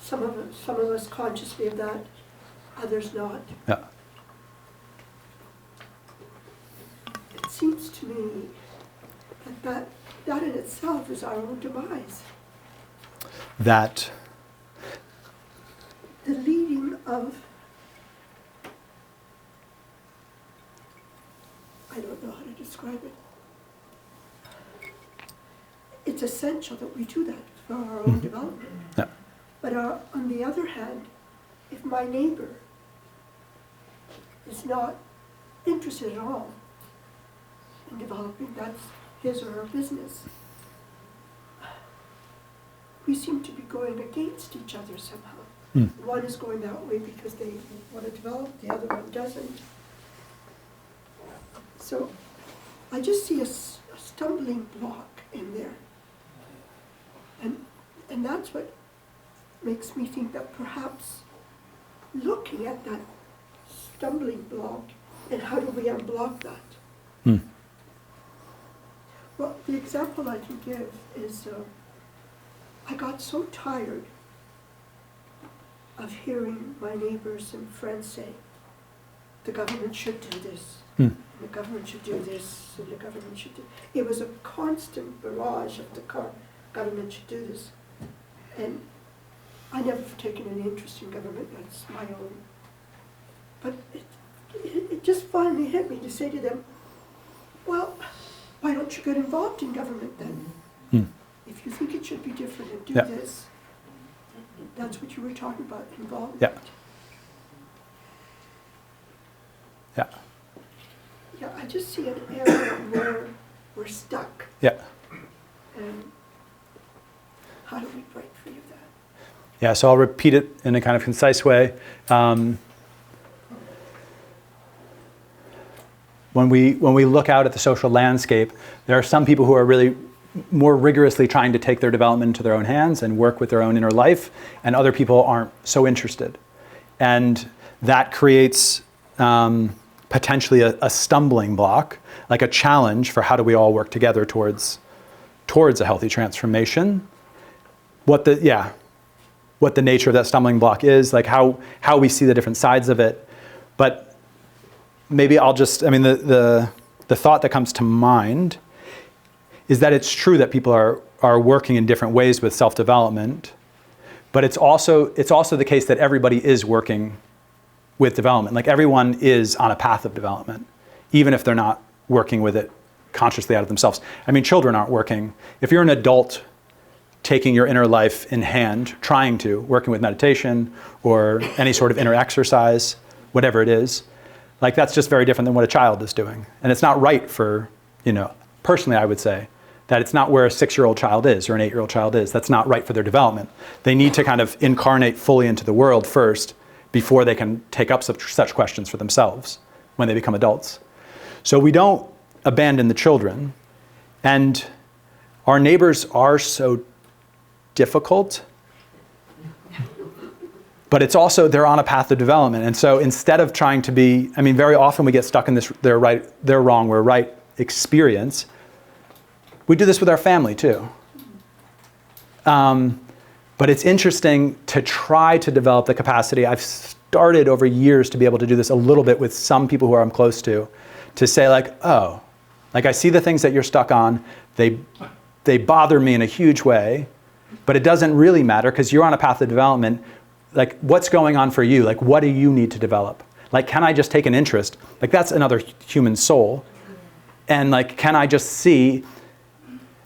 Some of us consciously of that, others not. Yeah. It seems to me that in itself is our own demise. That. The leading of, I don't know how to describe it. It's essential that we do that for our own development. Yeah. But on the other hand, if my neighbor is not interested at all in developing, that's his or her business, we seem to be going against each other somehow. One is going that way because they want to develop, the other one doesn't. So I just see a stumbling block in there. And that's what makes me think that perhaps looking at that stumbling block and how do we unblock that? Well, the example I can give is I got so tired of hearing my neighbors and friends say, the government should do this, and the government should do this, and the government should do. It was a constant barrage of the government should do this. And I never taken any interest in government, that's my own. But it just finally hit me to say to them, well, why don't you get involved in government then? If you think it should be different and do this, that's what you were talking about, involvement. Yeah. Yeah. Yeah, I just see an area where we're stuck. Yeah. And how do we break free of that? Yeah, so I'll repeat it in a kind of concise way. when we look out at the social landscape, there are some people who are really more rigorously trying to take their development into their own hands and work with their own inner life, and other people aren't so interested. And that creates potentially a stumbling block, like a challenge for how do we all work together towards a healthy transformation. What the nature of that stumbling block is, like how we see the different sides of it. But maybe the thought that comes to mind is that it's true that people are working in different ways with self-development, but it's also the case that everybody is working with development. Like everyone is on a path of development, even if they're not working with it consciously out of themselves. I mean, children aren't working. If you're an adult taking your inner life in hand, working with meditation or any sort of inner exercise, whatever it is, like that's just very different than what a child is doing. And it's not right for, personally I would say, that it's not where a 6-year-old child is or an 8-year-old child is. That's not right for their development. They need to kind of incarnate fully into the world first before they can take up such questions for themselves when they become adults. So we don't abandon the children, and our neighbors are so difficult, but it's also, they're on a path of development. And so instead of trying to be, very often we get stuck in this, they're right, they're wrong, we're right experience. We do this with our family too. But it's interesting to try to develop the capacity. I've started over years to be able to do this a little bit with some people who I'm close to say like, oh, like I see the things that you're stuck on, they bother me in a huge way, but it doesn't really matter because you're on a path of development. Like what's going on for you? Like what do you need to develop? Like can I just take an interest? Like that's another human soul. And like can I just see,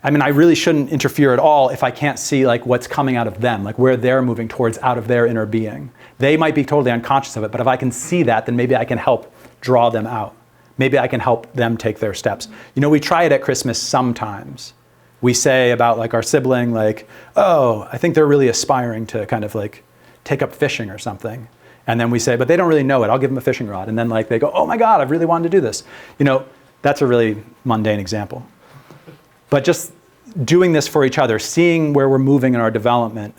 I really shouldn't interfere at all if I can't see like what's coming out of them, like where they're moving towards out of their inner being. They might be totally unconscious of it, but if I can see that, then maybe I can help draw them out. Maybe I can help them take their steps. We try it at Christmas sometimes. We say about like our sibling, like, oh, I think they're really aspiring to kind of like take up fishing or something. And then we say, but they don't really know it. I'll give them a fishing rod. And then like they go, oh my God, I've really wanted to do this. That's a really mundane example. But just doing this for each other, seeing where we're moving in our development,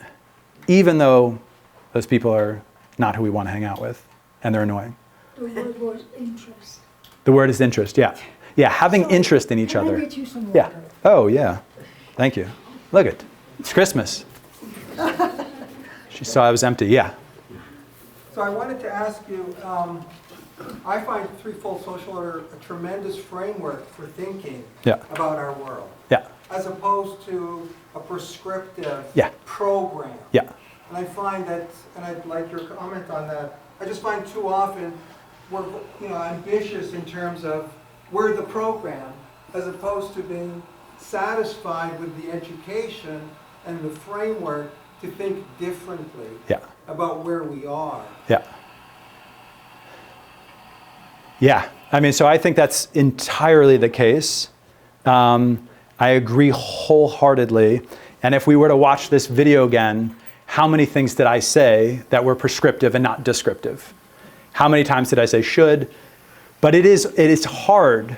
even though those people are not who we want to hang out with and they're annoying. The word was interest. The word is interest, yeah. Yeah, having interest in each other. Can I get you some water? Yeah. Oh, yeah. Thank you. Look it. It's Christmas. She saw I was empty, yeah. So I wanted to ask you, I find Threefold Social Order a tremendous framework for thinking about our world. Yeah. As opposed to a prescriptive program. Yeah. And I find that, and I'd like your comment on that, I just find too often we're ambitious in terms of we're the program, as opposed to being satisfied with the education and the framework to think differently about where we are. Yeah. Yeah. So I think that's entirely the case. I agree wholeheartedly. And if we were to watch this video again, how many things did I say that were prescriptive and not descriptive? How many times did I say should? But it is hard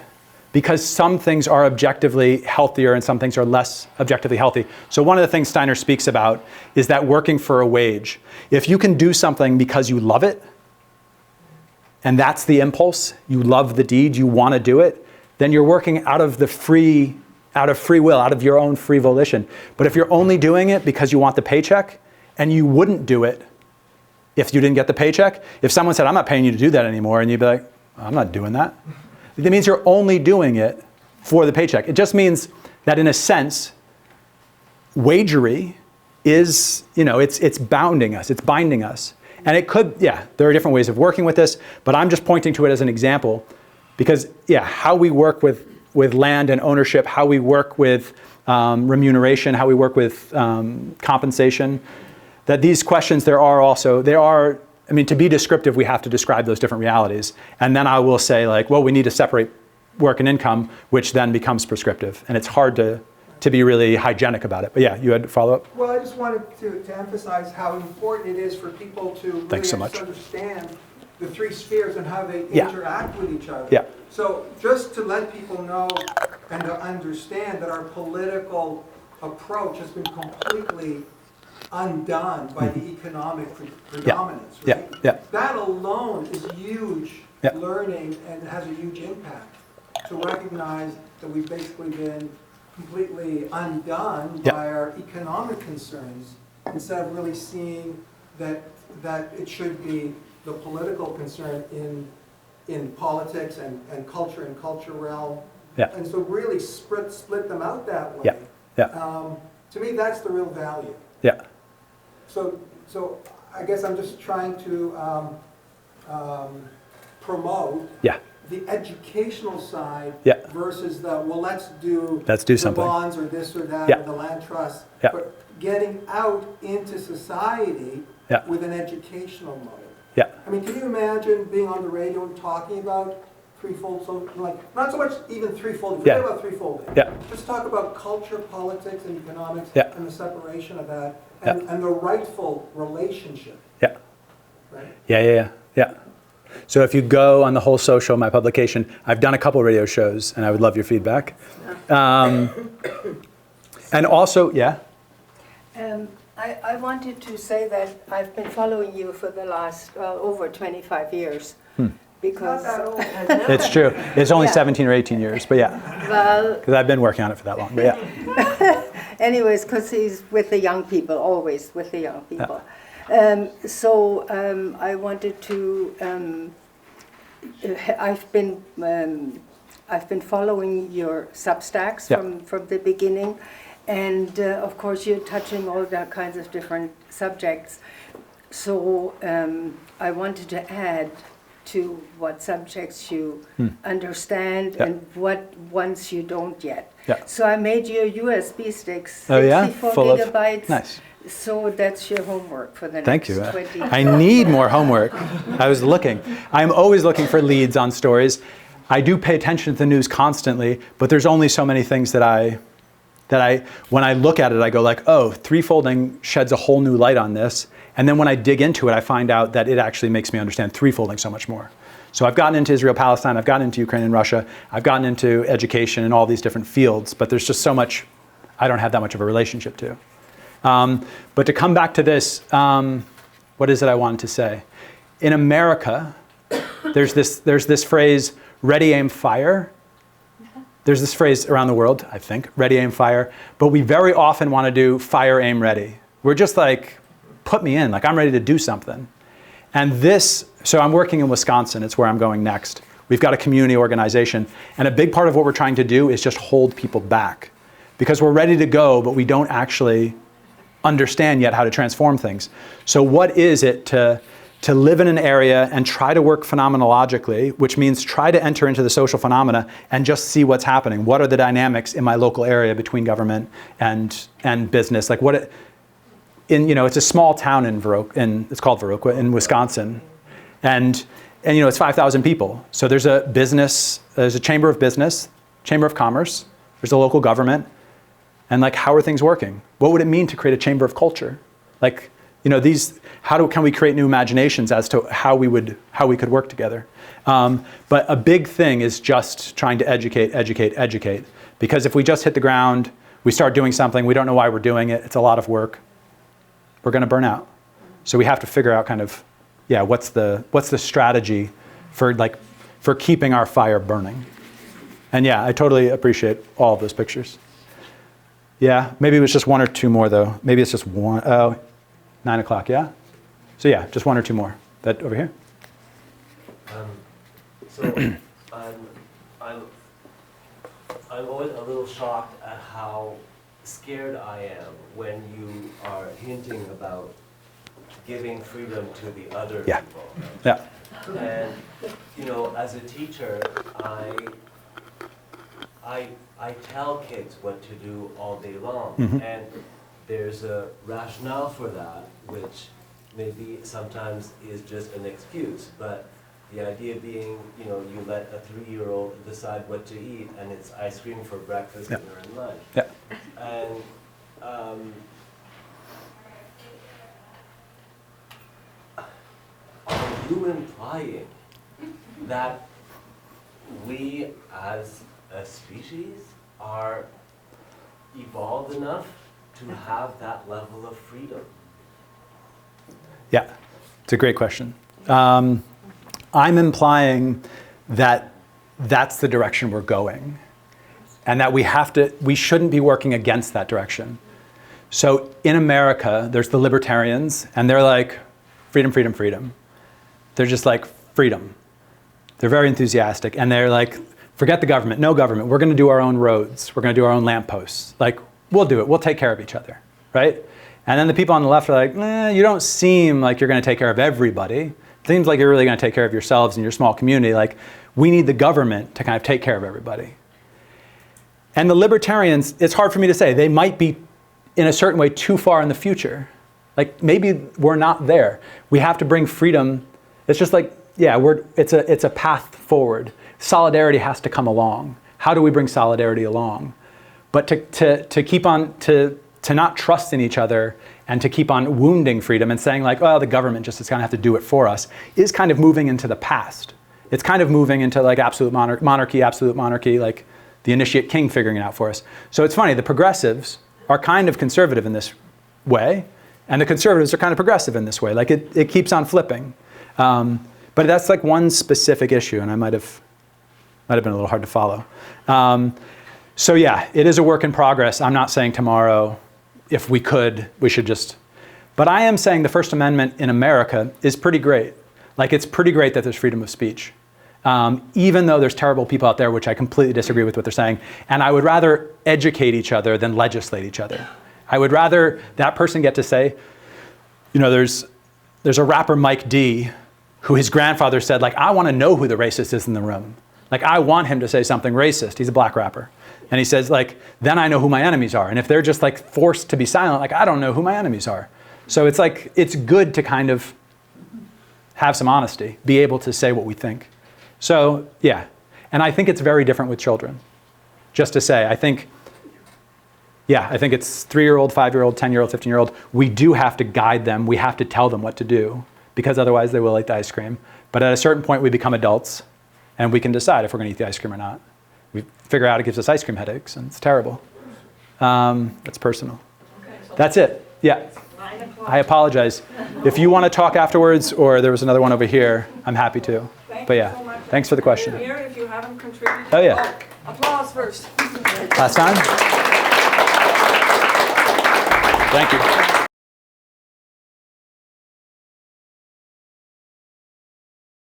because some things are objectively healthier and some things are less objectively healthy. So one of the things Steiner speaks about is that working for a wage. If you can do something because you love it, and that's the impulse, you love the deed, you want to do it, then you're working out of free will, out of your own free volition. But if you're only doing it because you want the paycheck, and you wouldn't do it if you didn't get the paycheck, if someone said, I'm not paying you to do that anymore, and you'd be like, I'm not doing that. That means you're only doing it for the paycheck. It just means that in a sense, wagery is, it's bounding us, it's binding us. And it could, there are different ways of working with this, but I'm just pointing to it as an example because, how we work with land and ownership, how we work with remuneration, how we work with compensation, that these questions, to be descriptive, we have to describe those different realities. And then I will say we need to separate work and income, which then becomes prescriptive. And it's hard to be really hygienic about it. But you had to follow up? Well, I just wanted to emphasize how important it is for people to really so much. understand the three spheres and how they Yeah. interact with each other. Yeah. So just to let people know and to understand that our political approach has been completely undone by the economic predominance, Yeah. right? Yeah. That alone is huge Yeah. learning and has a huge impact to recognize that we've basically been completely undone Yeah. by our economic concerns instead of really seeing that it should be the political concern in politics and culture realm. Yeah. And so really split them out that way. Yeah. Yeah. To me, that's the real value. Yeah. So I guess I'm just trying to promote Yeah. the educational side Yeah. versus let's do Let's do something. the bonds or this or that Yeah. or the land trust. Yeah. But getting out into society Yeah. with an educational mode. Yeah. I mean, can you imagine being on the radio and talking about threefold, so like, not so much even threefolding, forget Yeah. about threefolding. Yeah. Just talk about culture, politics, and economics, Yeah. and the separation of that, and the rightful relationship, Yeah. right? Yeah. So if you go on the whole social, my publication, I've done a couple radio shows, and I would love your feedback. And also, yeah. I wanted to say that I've been following you for the last over 25 years. Because, It's true. It's only Yeah. 17 or 18 years, but yeah. well, Because I've been working on it for that long, but yeah. anyways, because he's with the young people, always with the young people. I wanted to, I've been following your substacks Yeah. from the beginning. And of course, you're touching all that kinds of different subjects. So I wanted to add to what subjects you understand Yeah. and what ones you don't yet. Yeah. So I made you a USB stick, Oh, yeah? 64 Full of- gigabytes. Nice. So that's your homework for the Thank next you. 20. I need more homework. I was looking. I'm always looking for leads on stories. I do pay attention to the news constantly, but there's only so many things that when I look at it, I go like, oh, threefolding sheds a whole new light on this. And then when I dig into it, I find out that it actually makes me understand threefolding so much more. So I've gotten into Israel, Palestine, I've gotten into Ukraine and Russia, I've gotten into education and all these different fields, but there's just so much I don't have that much of a relationship to. But to come back to this, what is it I wanted to say? In America, there's this phrase, ready, aim, fire. There's this phrase around the world, I think, ready, aim, fire. But we very often want to do fire, aim, ready. We're just like, put me in, like I'm ready to do something. And so I'm working in Wisconsin, it's where I'm going next. We've got a community organization. And a big part of what we're trying to do is just hold people back. Because we're ready to go, but we don't actually understand yet how to transform things. So what is it to live in an area and try to work phenomenologically, which means try to enter into the social phenomena and just see what's happening. What are the dynamics in my local area between government and business? Like it's a small town it's called Viroqua in Wisconsin. And it's 5,000 people. So there's a chamber of business, chamber of commerce, there's a local government. And how are things working? What would it mean to create a chamber of culture? Can we create new imaginations as to how we could work together? But a big thing is just trying to educate. Because if we just hit the ground, we start doing something, we don't know why we're doing it, it's a lot of work, we're going to burn out. So we have to figure out what's the strategy for keeping our fire burning. And I totally appreciate all of those pictures. Yeah, maybe it was just one or two more though. Maybe it's just one. Oh, 9 o'clock, yeah? So just one or two more. That over here? I'm always a little shocked at how scared I am when you are hinting about giving freedom to the other people. Yeah. And, as a teacher, I tell kids what to do all day long. Mm-hmm. And there's a rationale for that, which maybe sometimes is just an excuse. But the idea being, you let a 3-year-old decide what to eat, and it's ice cream for breakfast, dinner, and lunch. Yeah. And on you implying that we as a species are evolved enough to have that level of freedom? Yeah, it's a great question. I'm implying that that's the direction we're going, and that we shouldn't be working against that direction. So in America, there's the libertarians, and they're like, freedom, freedom, freedom. They're just like, freedom. They're very enthusiastic, and they're like, forget the government, no government. We're going to do our own roads. We're going to do our own lampposts. Like, we'll do it. We'll take care of each other, right? And then the people on the left are like, you don't seem like you're going to take care of everybody. It seems like you're really going to take care of yourselves and your small community. Like, we need the government to kind of take care of everybody. And the libertarians, it's hard for me to say. They might be, in a certain way, too far in the future. Like, maybe we're not there. We have to bring freedom. It's just like, yeah, it's a path forward. Solidarity has to come along. How do we bring solidarity along? But to keep on, to not trust in each other and to keep on wounding freedom and saying like, well, the government just is going to have to do it for us, is kind of moving into the past. It's kind of moving into like absolute monarchy, like the initiate king figuring it out for us. So it's funny, the progressives are kind of conservative in this way, and the conservatives are kind of progressive in this way. Like it keeps on flipping. But that's like one specific issue, and I might have been a little hard to follow. So yeah, it is a work in progress. I'm not saying tomorrow, if we could, we should just, but I am saying the First Amendment in America is pretty great. Like, it's pretty great that there's freedom of speech. Even though there's terrible people out there, which I completely disagree with what they're saying. And I would rather educate each other than legislate each other. I would rather that person get to say, you know, there's a rapper, Mike D, who his grandfather said, like, I want to know who the racist is in the room. Like, I want him to say something racist. He's a black rapper. And he says, like, then I know who my enemies are. And if they're just like forced to be silent, like, I don't know who my enemies are. So it's like, it's good to kind of have some honesty, be able to say what we think. So yeah, and I think it's very different with children. Just to say, I think it's 3-year-old, 5-year-old, 10-year-old, 15-year-old. We do have to guide them. We have to tell them what to do, because otherwise they will eat the ice cream. But at a certain point, we become adults, and we can decide if we're going to eat the ice cream or not. We figure out it gives us ice cream headaches, and it's terrible. That's personal. Okay, so That's it. Yeah. 9 o'clock. I apologize. If you want to talk afterwards, or there was another one over here, I'm happy to. But yeah, thanks for the question. Here, if you haven't contributed. Oh yeah. Applause first. Last time? Thank you.